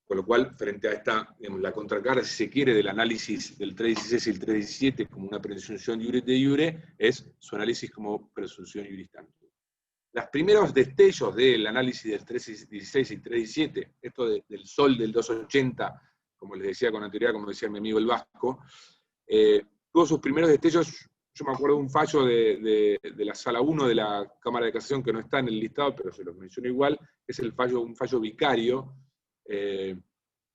Con lo cual, frente a esta, la contracara, si se quiere, del análisis del 316 y el 317 como una presunción de iure, es su análisis como presunción iuris tantum. Los primeros destellos del análisis del 316 y 317, esto del sol del 280, como les decía con anterioridad, como decía mi amigo el Vasco, tuvo sus primeros destellos yo me acuerdo de un fallo de la Sala 1 de la Cámara de Casación, que no está en el listado, pero se los menciono igual, es un fallo vicario, que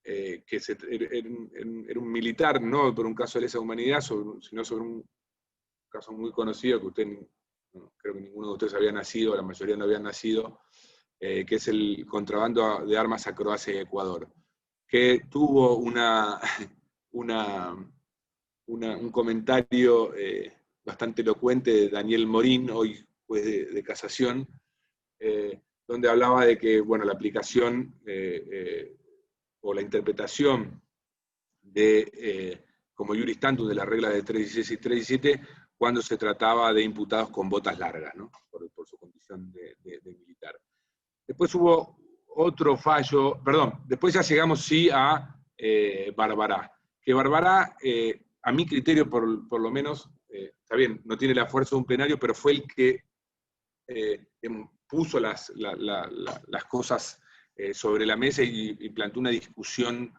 era un militar, no por un caso de lesa humanidad, sino sobre un caso muy conocido, que creo que ninguno de ustedes había nacido, la mayoría no habían nacido, que es el contrabando de armas a Croacia y Ecuador, que tuvo un comentario bastante elocuente de Daniel Morín, hoy juez de casación, donde hablaba de que, bueno, la aplicación o la interpretación de, como iuris tantum, de la regla de 316 y 317, cuando se trataba de imputados con botas largas, ¿no? por su condición de militar. Después hubo otro fallo, perdón, después ya llegamos sí a Barbará, que Barbará, a mi criterio por lo menos, está bien, no tiene la fuerza de un plenario, pero fue el que puso las cosas sobre la mesa y planteó una discusión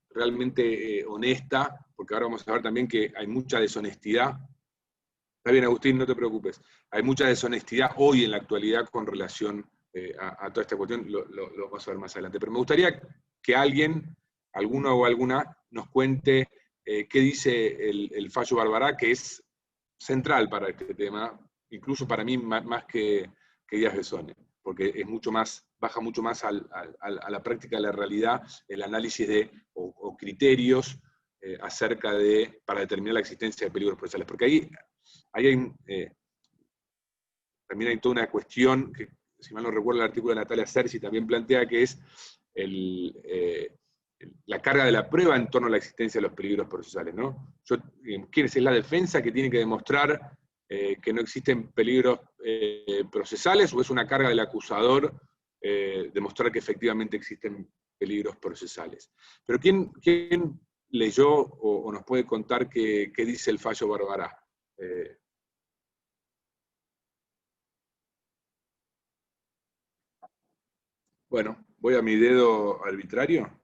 realmente honesta, porque ahora vamos a ver también que hay mucha deshonestidad. Está bien, Agustín, no te preocupes. Hay mucha deshonestidad hoy en la actualidad con relación a toda esta cuestión, lo vamos a ver más adelante. Pero me gustaría que alguno o alguna, nos cuente qué dice el fallo Barbará, que es central para este tema, incluso para mí más que Díaz Besone, porque es baja mucho más a la práctica de la realidad, el análisis o criterios para determinar la existencia de peligros procesales. Porque ahí también hay toda una cuestión que, si mal no recuerdo, el artículo de Natalia Cerci también plantea, que es la carga de la prueba en torno a la existencia de los peligros procesales, ¿no? ¿Quién es la defensa que tiene que demostrar que no existen peligros procesales, o es una carga del acusador demostrar que efectivamente existen peligros procesales? Pero ¿quién leyó o nos puede contar qué dice el fallo Barbará? Bueno, voy a mi dedo arbitrario.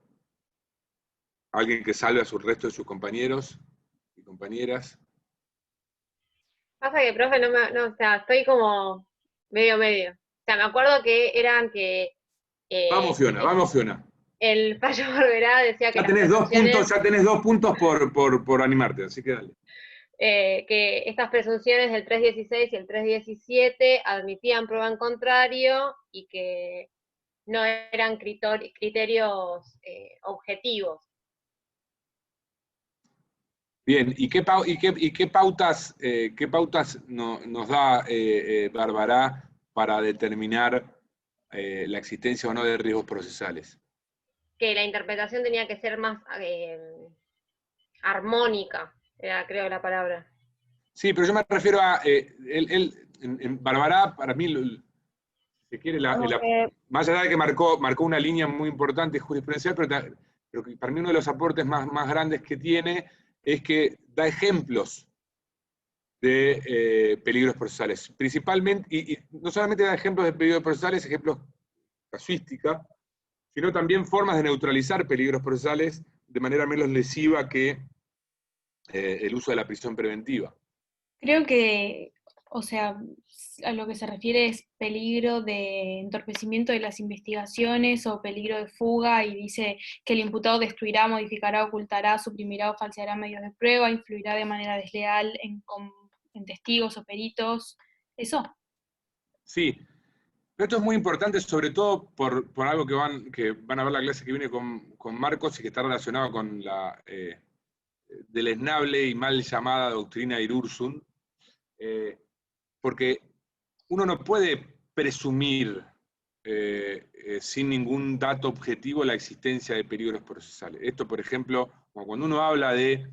Alguien que salve a su resto de sus compañeros y compañeras. Pasa que, profe, o sea, estoy como medio. O sea, me acuerdo que eran que... Vamos, Fiona. El fallo Barberá decía que Ya tenés 2 puntos por animarte, así que dale. Que estas presunciones del 316 y el 317 admitían prueba en contrario y que no eran criterios objetivos. Bien, ¿y qué pautas nos da Barbará para determinar la existencia o no de riesgos procesales? Que la interpretación tenía que ser más armónica, era creo la palabra. Sí, pero yo me refiero a, en Barbará, para mí, si quiere, más allá de que marcó una línea muy importante jurisprudencial, pero que para mí uno de los aportes más grandes que tiene es que da ejemplos de peligros procesales. Principalmente, y no solamente da ejemplos de peligros procesales, ejemplos casuística, sino también formas de neutralizar peligros procesales de manera menos lesiva que el uso de la prisión preventiva. Creo que, o sea, a lo que se refiere es peligro de entorpecimiento de las investigaciones o peligro de fuga, y dice que el imputado destruirá, modificará, ocultará, suprimirá o falseará medios de prueba, influirá de manera desleal en testigos o peritos. ¿Eso? Sí. Pero esto es muy importante, sobre todo por algo que van a ver la clase que viene con Marcos y que está relacionado con la deleznable y mal llamada doctrina Irurzun, porque uno no puede presumir sin ningún dato objetivo la existencia de peligros procesales. Esto, por ejemplo, cuando uno habla de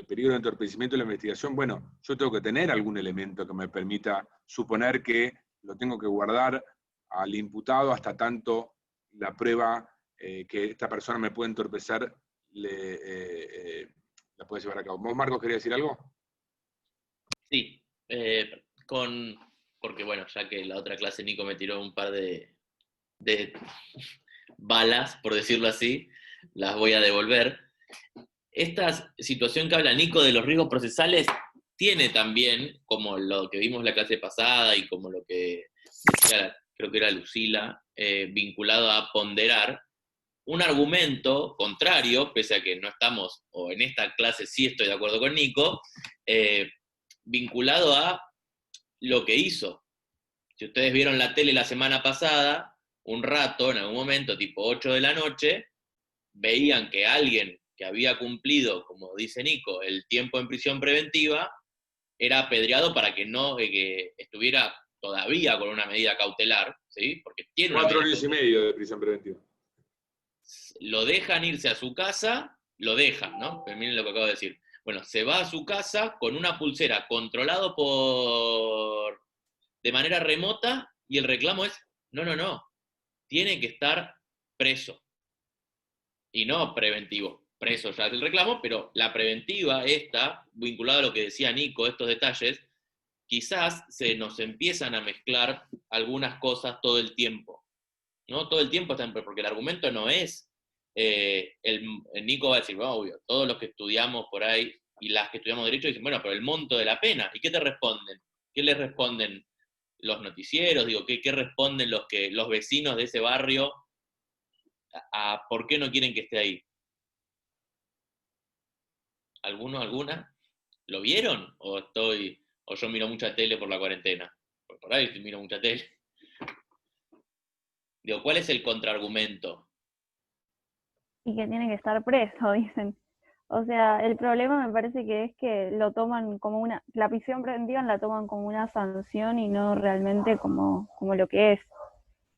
peligro de entorpecimiento de la investigación, bueno, yo tengo que tener algún elemento que me permita suponer que lo tengo que guardar al imputado hasta tanto la prueba que esta persona me puede entorpecer la puede llevar a cabo. ¿Vos, Marcos, querías decir algo? Sí, porque bueno, ya que la otra clase Nico me tiró un par de balas, por decirlo así, las voy a devolver. esta situación que habla Nico de los riesgos procesales tiene también, como lo que vimos la clase pasada y como lo que decía, creo que era Lucila, vinculado a ponderar, un argumento contrario, pese a que no estamos, o en esta clase sí estoy de acuerdo con Nico, vinculado a lo que hizo. Si ustedes vieron la tele la semana pasada, un rato, en algún momento, tipo 8 de la noche, veían que alguien que había cumplido, como dice Nico, el tiempo en prisión preventiva, era apedreado para que no que estuviera todavía con una medida cautelar, ¿sí? Porque tiene 4 años y medio de prisión preventiva. Lo dejan irse a su casa, lo dejan, ¿no? Pero miren lo que acabo de decir. Bueno, se va a su casa con una pulsera controlado de manera remota y el reclamo es, no, tiene que estar preso. Y no preventivo. Preso ya es el reclamo, pero la preventiva esta, vinculada a lo que decía Nico, estos detalles, quizás se nos empiezan a mezclar algunas cosas todo el tiempo. ¿No? Todo el tiempo están, porque el argumento no es, el Nico va a decir, bueno, obvio, todos los que estudiamos por ahí y las que estudiamos Derecho dicen, bueno, pero el monto de la pena, ¿y qué te responden? ¿Qué les responden los noticieros? Digo, ¿qué responden los vecinos de ese barrio a por qué no quieren que esté ahí? ¿Alguno, alguna? ¿Lo vieron? ¿O yo miro mucha tele por la cuarentena? Por ahí miro mucha tele. Digo, ¿cuál es el contraargumento? Y que tiene que estar preso, dicen. O sea, el problema me parece que es que lo toman como la prisión preventiva la toman como una sanción y no realmente como lo que es.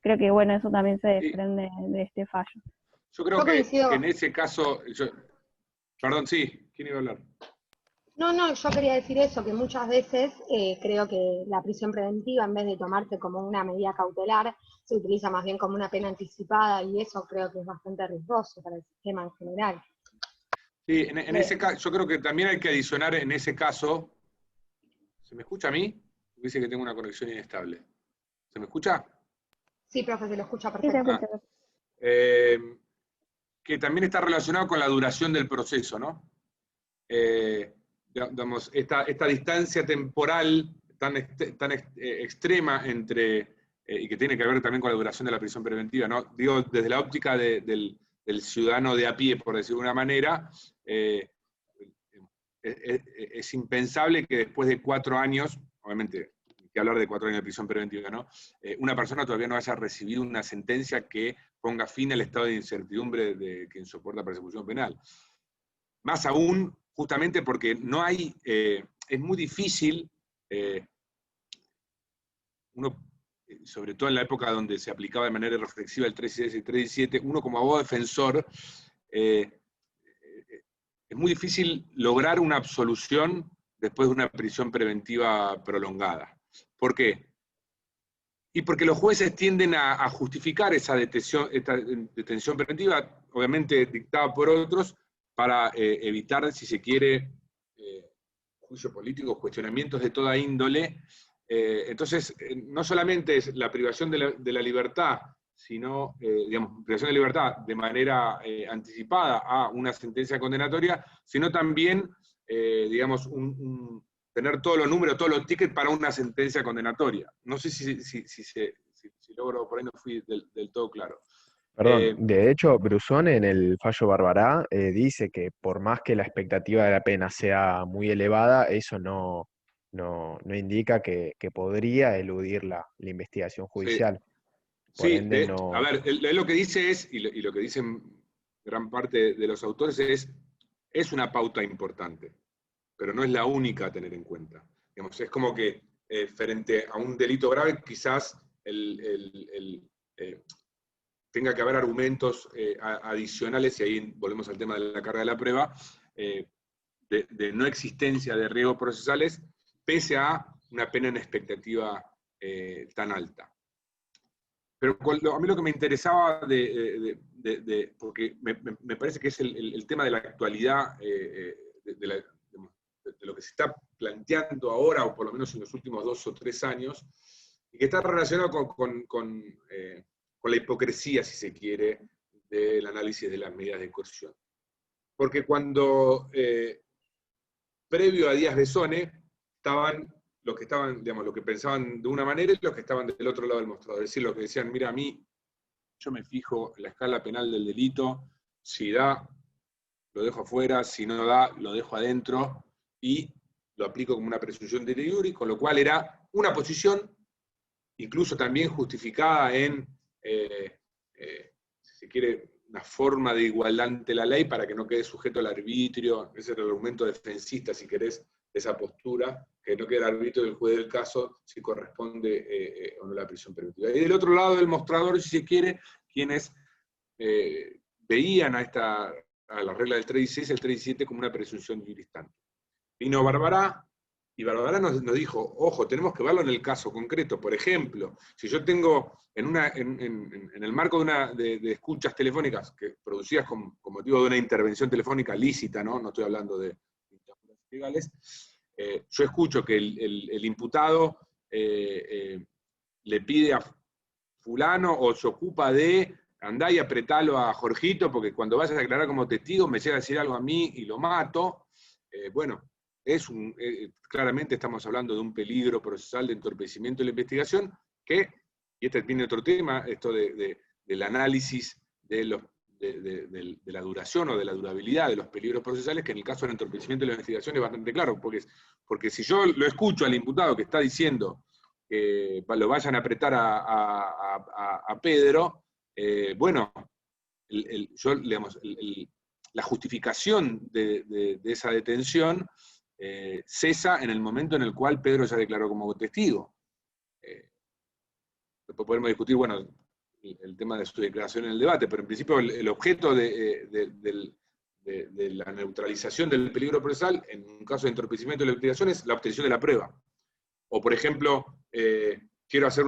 Creo que, bueno, eso también se desprende de este fallo. Yo creo que en ese caso, perdón, sí, ¿quién iba a hablar? No, yo quería decir eso, que muchas veces creo que la prisión preventiva, en vez de tomarse como una medida cautelar, se utiliza más bien como una pena anticipada, y eso creo que es bastante riesgoso para el sistema en general. Sí, en ese caso, yo creo que también hay que adicionar en ese caso, ¿se me escucha a mí? Dice que tengo una conexión inestable. ¿Se me escucha? Sí, profe, se lo escucha perfecto. Que también está relacionado con la duración del proceso, ¿no? Digamos, esta distancia temporal tan extrema entre, y que tiene que ver también con la duración de la prisión preventiva, ¿no? Digo, desde la óptica del ciudadano de a pie, por decirlo de una manera, es impensable que después de 4 años, obviamente, hay que hablar de 4 años de prisión preventiva, ¿no? Una persona todavía no haya recibido una sentencia que ponga fin al estado de incertidumbre de quien soporta persecución penal. Más aún, justamente porque no hay, es muy difícil, sobre todo en la época donde se aplicaba de manera reflexiva el 316 y el 317, uno como abogado defensor, es muy difícil lograr una absolución después de una prisión preventiva prolongada. ¿Por qué? Y porque los jueces tienden a justificar esta detención preventiva, obviamente dictada por otros, para evitar, si se quiere, juicio político, cuestionamientos de toda índole. Entonces, no solamente es la privación de la libertad, sino, digamos, privación de libertad de manera anticipada a una sentencia condenatoria, sino también, digamos, tener todos los números, todos los tickets para una sentencia condenatoria. No sé si logro, por ahí no fui del todo claro. Perdón, de hecho, Brusone en el fallo Barbará dice que por más que la expectativa de la pena sea muy elevada, eso no indica que podría eludir la investigación judicial. Por Sí, ende, no. A ver, lo que dice es, y lo que dicen gran parte de los autores es una pauta importante, pero no es la única a tener en cuenta. Digamos, es como que frente a un delito grave quizás tenga que haber argumentos adicionales, y ahí volvemos al tema de la carga de la prueba, de no existencia de riesgos procesales, pese a una pena en expectativa tan alta. Pero a mí lo que me interesaba, porque me parece que es el tema de la actualidad, de lo que se está planteando ahora, o por lo menos en los últimos 2 o 3 años, y que está relacionado con la hipocresía, si se quiere, del análisis de las medidas de coerción. Porque cuando, previo a Díaz Besone, estaban los que estaban, digamos, los que pensaban de una manera y los que estaban del otro lado del mostrador. Es decir, los que decían, mira, a mí, yo me fijo en la escala penal del delito, si da, lo dejo afuera, si no da, lo dejo adentro, y lo aplico como una presunción de iure, con lo cual era una posición, incluso también justificada en, si se quiere, una forma de igualdad ante la ley para que no quede sujeto al arbitrio. Ese era el argumento defensista, si querés, de esa postura, que no quede el arbitrio del juez del caso si corresponde o no la prisión preventiva. Y del otro lado del mostrador, si se quiere, quienes veían a la regla del 316 y el 317 como una presunción de iure istante. Vino Barbará, y Barbará nos dijo, ojo, tenemos que verlo en el caso concreto. Por ejemplo, si yo tengo en el marco de escuchas telefónicas producidas con motivo de una intervención telefónica lícita, no estoy hablando de legales, yo escucho que el imputado le pide a fulano o se ocupa de andá y apretalo a Jorgito porque cuando vayas a declarar como testigo me llega a decir algo a mí y lo mato. Bueno, claramente estamos hablando de un peligro procesal de entorpecimiento de la investigación que, y este tiene otro tema, esto del análisis de la duración o de la durabilidad de los peligros procesales, que en el caso del entorpecimiento de la investigación es bastante claro, porque si yo lo escucho al imputado que está diciendo que lo vayan a apretar a Pedro, bueno, la justificación de esa detención cesa en el momento en el cual Pedro ya declaró como testigo. Después podemos discutir, bueno, el tema de su declaración en el debate, pero en principio el objeto de la neutralización del peligro procesal, en un caso de entorpecimiento de la investigación, es la obtención de la prueba. O, por ejemplo, quiero hacer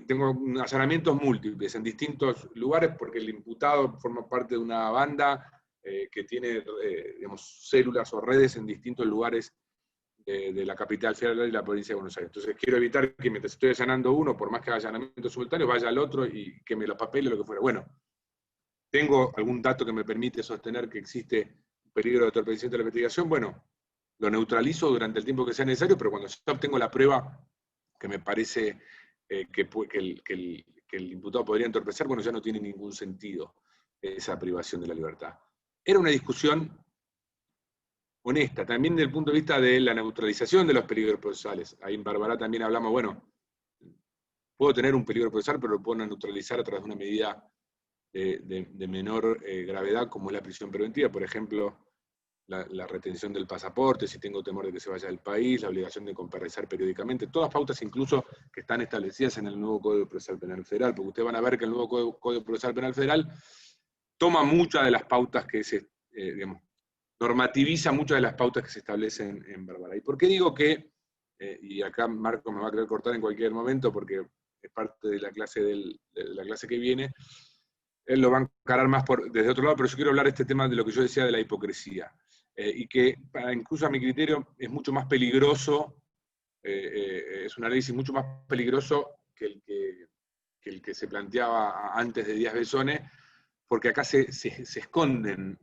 tengo allanamientos múltiples en distintos lugares porque el imputado forma parte de una banda que tiene, digamos, células o redes en distintos lugares de la capital federal y la provincia de Buenos Aires. Entonces quiero evitar que mientras estoy allanando uno, por más que haga allanamientos simultáneos, vaya al otro y queme los papeles o lo que fuera. Bueno, tengo algún dato que me permite sostener que existe un peligro de entorpecimiento de la investigación, bueno, lo neutralizo durante el tiempo que sea necesario, pero cuando ya obtengo la prueba que me parece que el imputado podría entorpecer, bueno, ya no tiene ningún sentido esa privación de la libertad. Era una discusión honesta, también desde el punto de vista de la neutralización de los peligros procesales. Ahí en Barbará también hablamos, bueno, puedo tener un peligro procesal, pero lo puedo neutralizar a través de una medida de menor gravedad, como es la prisión preventiva, por ejemplo, la retención del pasaporte, si tengo temor de que se vaya del país, la obligación de comparecer periódicamente, todas pautas incluso que están establecidas en el nuevo Código Procesal Penal Federal, porque ustedes van a ver que el nuevo Código Procesal Penal Federal toma muchas de las pautas que digamos, normativiza muchas de las pautas que se establecen en Barbará. ¿Y por qué digo que, y acá Marco me va a querer cortar en cualquier momento porque es parte de la clase, de la clase que viene, él lo va a encarar más desde otro lado, pero yo quiero hablar de este tema de lo que yo decía de la hipocresía, y que incluso a mi criterio es mucho más peligroso, es un análisis mucho más peligroso que el que se planteaba antes de Díaz Besone, porque acá se esconden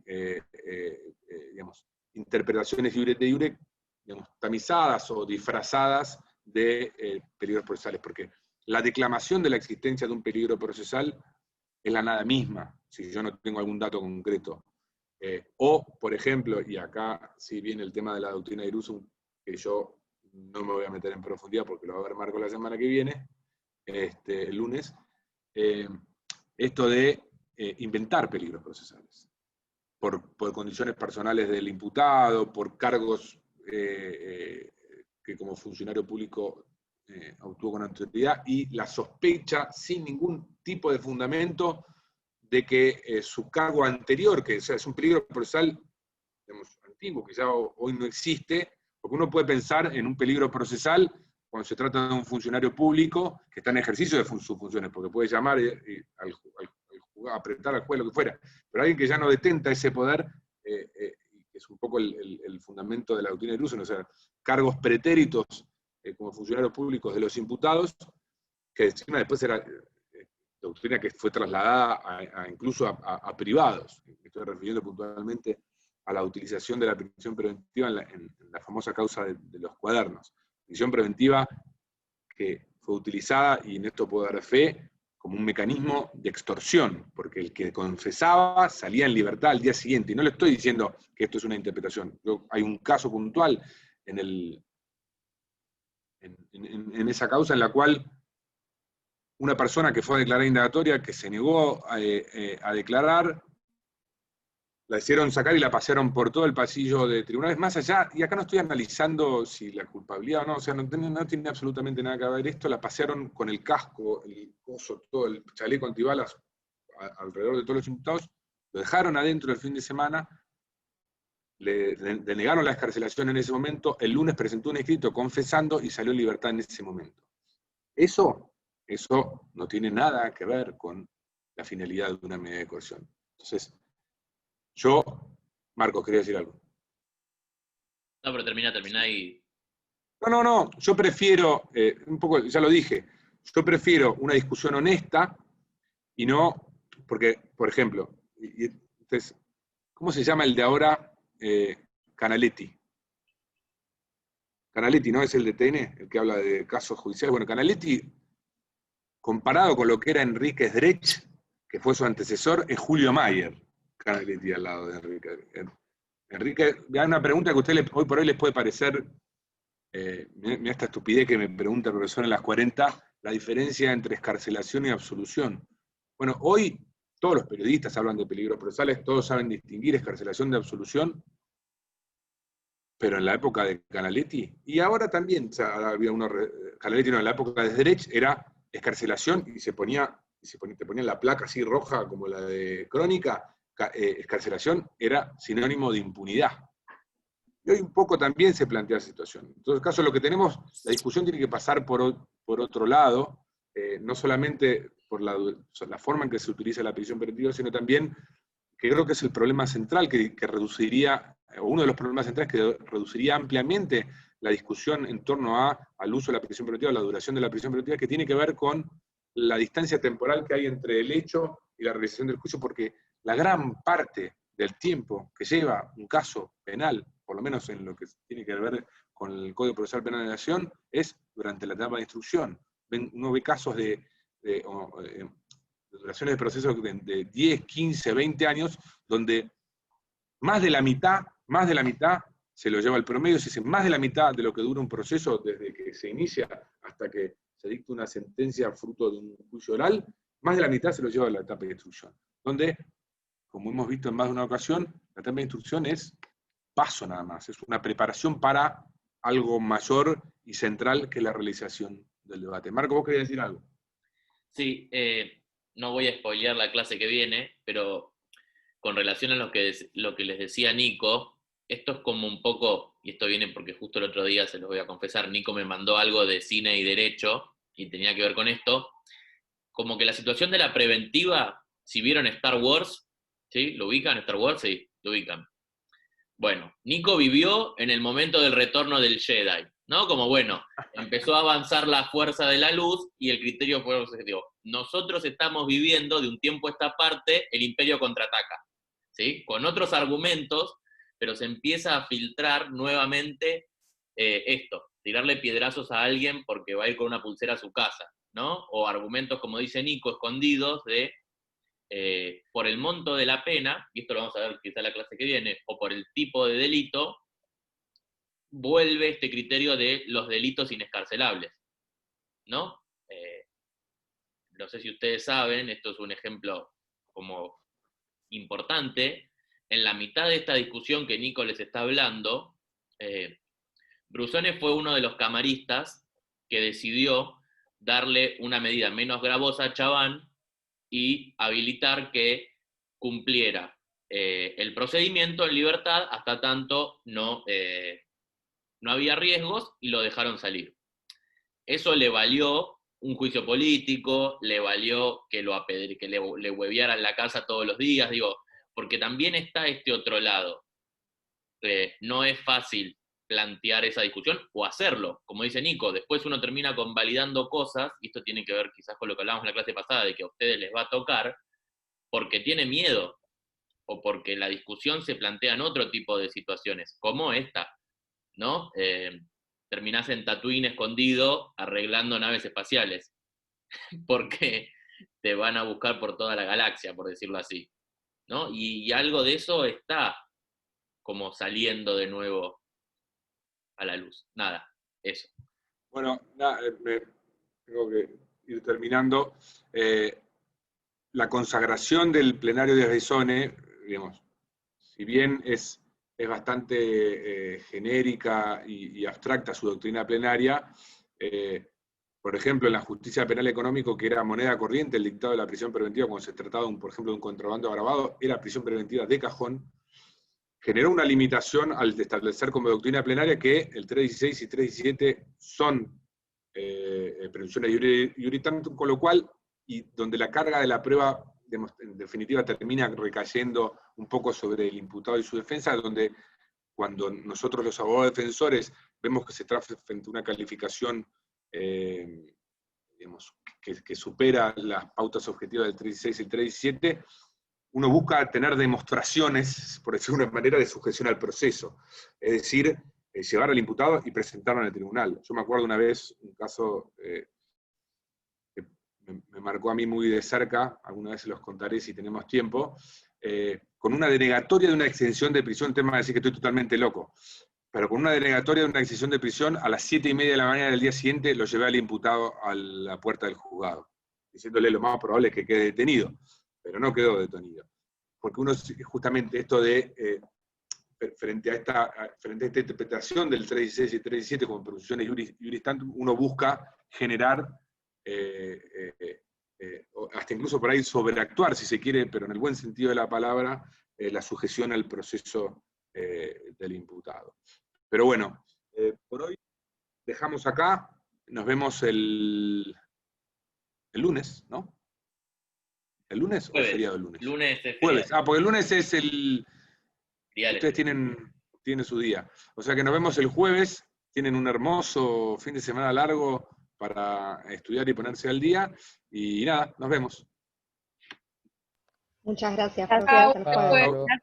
digamos, interpretaciones de iure, digamos, tamizadas o disfrazadas de peligros procesales, porque la declamación de la existencia de un peligro procesal es la nada misma, si yo no tengo algún dato concreto. O, por ejemplo, y acá sí viene el tema de la doctrina de Iruzum, que yo no me voy a meter en profundidad porque lo va a ver Marco la semana que viene, el lunes, esto de inventar peligros procesales, por condiciones personales del imputado, por cargos que como funcionario público actuó con autoridad, y la sospecha, sin ningún tipo de fundamento, de que su cargo anterior, que es un peligro procesal, digamos, antiguo, que ya hoy no existe, porque uno puede pensar en un peligro procesal cuando se trata de un funcionario público que está en ejercicio de sus funciones, porque puede llamar a apretar al juez, lo que fuera, pero alguien que ya no detenta ese poder, que es un poco el fundamento de la doctrina de Iruzum, o sea, cargos pretéritos como funcionarios públicos de los imputados, que encima después era doctrina que fue trasladada incluso a privados. Me estoy refiriendo puntualmente a la utilización de la prisión preventiva en la famosa causa de los cuadernos. Prisión preventiva que fue utilizada, y en esto puedo dar fe, como un mecanismo de extorsión, porque el que confesaba salía en libertad al día siguiente. Y no le estoy diciendo que esto es una interpretación. Hay un caso puntual en esa causa en la cual una persona que fue a declarar indagatoria, que se negó a declarar, la hicieron sacar y la pasearon por todo el pasillo de tribunales, más allá, y acá no estoy analizando si la culpabilidad o no, o sea, no tiene absolutamente nada que ver esto, la pasearon con el casco, el coso, todo el chaleco antibalas alrededor de todos los imputados, lo dejaron adentro el fin de semana, le denegaron la excarcelación en ese momento, el lunes presentó un escrito confesando y salió en libertad en ese momento. Eso no tiene nada que ver con la finalidad de una medida de coerción. Entonces, Marcos, quería decir algo. No, pero termina y... No, yo prefiero, un poco, ya lo dije, yo prefiero una discusión honesta y no, porque, por ejemplo, entonces, ¿cómo se llama el de ahora? Canaletti. Canaletti, ¿no? Es el de TN, el que habla de casos judiciales. Bueno, Canaletti, comparado con lo que era Enrique Sdrech, que fue su antecesor, es Julio Mayer. Canaletti al lado de Enrique. Enrique, hay una pregunta que a usted hoy por hoy les puede parecer, mira esta estupidez que me pregunta el profesor en las 40, la diferencia entre excarcelación y absolución. Bueno, hoy todos los periodistas hablan de peligros procesales, todos saben distinguir excarcelación de absolución, pero en la época de Canaletti, y ahora también, o sea, había Canaletti no, en la época de Sdrech era excarcelación y te ponían la placa así roja como la de Crónica, excarcelación era sinónimo de impunidad. Y hoy un poco también se plantea la situación. En todo caso, lo que tenemos, la discusión tiene que pasar por otro lado, no solamente por la forma en que se utiliza la prisión preventiva, sino también, que creo que es el problema central que reduciría, o uno de los problemas centrales que reduciría ampliamente la discusión en torno al uso de la prisión preventiva, la duración de la prisión preventiva, que tiene que ver con la distancia temporal que hay entre el hecho y la realización del juicio, porque la gran parte del tiempo que lleva un caso penal, por lo menos en lo que tiene que ver con el Código Procesal Penal de la Nación, es durante la etapa de instrucción. Uno ve casos de duraciones de procesos de 10, 15, 20 años, donde más de la mitad se lo lleva el promedio, se dice más de la mitad de lo que dura un proceso desde que se inicia hasta que se dicta una sentencia fruto de un juicio oral, más de la mitad se lo lleva a la etapa de instrucción, donde, como hemos visto en más de una ocasión, la etapa de instrucción es paso nada más, es una preparación para algo mayor y central que la realización del debate. Marco, ¿vos querías decir algo? Sí, no voy a spoilear la clase que viene, pero con relación a lo que les decía Nico, esto es como un poco, y esto viene porque justo el otro día, se los voy a confesar, Nico me mandó algo de cine y derecho, y tenía que ver con esto, como que la situación de la preventiva, si vieron Star Wars, ¿sí? ¿Lo ubican Star Wars? Sí, lo ubican. Bueno, Nico vivió en el momento del retorno del Jedi, ¿no? Como bueno, empezó a avanzar la fuerza de la luz y el criterio fue objetivo. Nosotros estamos viviendo de un tiempo a esta parte el Imperio contraataca, ¿sí? Con otros argumentos, pero se empieza a filtrar nuevamente esto, tirarle piedrazos a alguien porque va a ir con una pulsera a su casa, ¿no? O argumentos, como dice Nico, escondidos de por el monto de la pena, y esto lo vamos a ver quizá en la clase que viene, o por el tipo de delito, vuelve este criterio de los delitos inescarcelables, ¿no? No sé si ustedes saben, esto es un ejemplo como importante, en la mitad de esta discusión que Nico les está hablando, Brusone fue uno de los camaristas que decidió darle una medida menos gravosa a Chaban y habilitar que cumpliera el procedimiento en libertad hasta tanto no había riesgos y lo dejaron salir. Eso le valió un juicio político, le valió que le huevearan la casa todos los días, digo, porque también está este otro lado. No es fácil plantear esa discusión o hacerlo, como dice Nico, después uno termina convalidando cosas, y esto tiene que ver quizás con lo que hablábamos en la clase pasada, de que a ustedes les va a tocar, porque tiene miedo, o porque la discusión se plantea en otro tipo de situaciones, como esta, ¿no? Terminás en Tatooine escondido arreglando naves espaciales, porque te van a buscar por toda la galaxia, por decirlo así, ¿no? Y algo de eso está como saliendo de nuevo a la luz. Nada, eso. Bueno, tengo que ir terminando. La consagración del plenario de Arizona, digamos, si bien es bastante genérica y abstracta su doctrina plenaria, por ejemplo, en la justicia penal económico, que era moneda corriente, el dictado de la prisión preventiva, cuando se trataba, por ejemplo, de un contrabando agravado, era prisión preventiva de cajón, generó una limitación al establecer como doctrina plenaria que el 316 y 317 son presunciones iuri tantum, con lo cual, y donde la carga de la prueba, en definitiva, termina recayendo un poco sobre el imputado y su defensa, donde cuando nosotros los abogados defensores vemos que se trata frente a una calificación digamos, que supera las pautas objetivas del 316 y el 317, uno busca tener demostraciones, por decirlo de una manera, de sujeción al proceso. Es decir, llevar al imputado y presentarlo en el tribunal. Yo me acuerdo una vez, un caso que me marcó a mí muy de cerca, alguna vez se los contaré si tenemos tiempo, con una denegatoria de una extensión de prisión, tema de decir que estoy totalmente loco, pero con una denegatoria de una extensión de prisión, a las 7:30 de la mañana del día siguiente lo llevé al imputado a la puerta del juzgado, diciéndole lo más probable es que quede detenido, pero no quedó detenido. Porque uno, justamente esto de, frente a esta interpretación del 316 y 317 como presunciones iuris tantum, uno busca generar, hasta incluso por ahí sobreactuar, si se quiere, pero en el buen sentido de la palabra, la sujeción al proceso del imputado. Pero bueno, por hoy dejamos acá, nos vemos el lunes, ¿no? ¿El lunes Jueves. o feriado el lunes? Lunes es Jueves. feriado. Porque el lunes es el... Feriado. Ustedes tienen su día. O sea que nos vemos el jueves, tienen un hermoso fin de semana largo para estudiar y ponerse al día, y nada, nos vemos. Muchas gracias, Chao. profe. Hasta el jueves. Chao.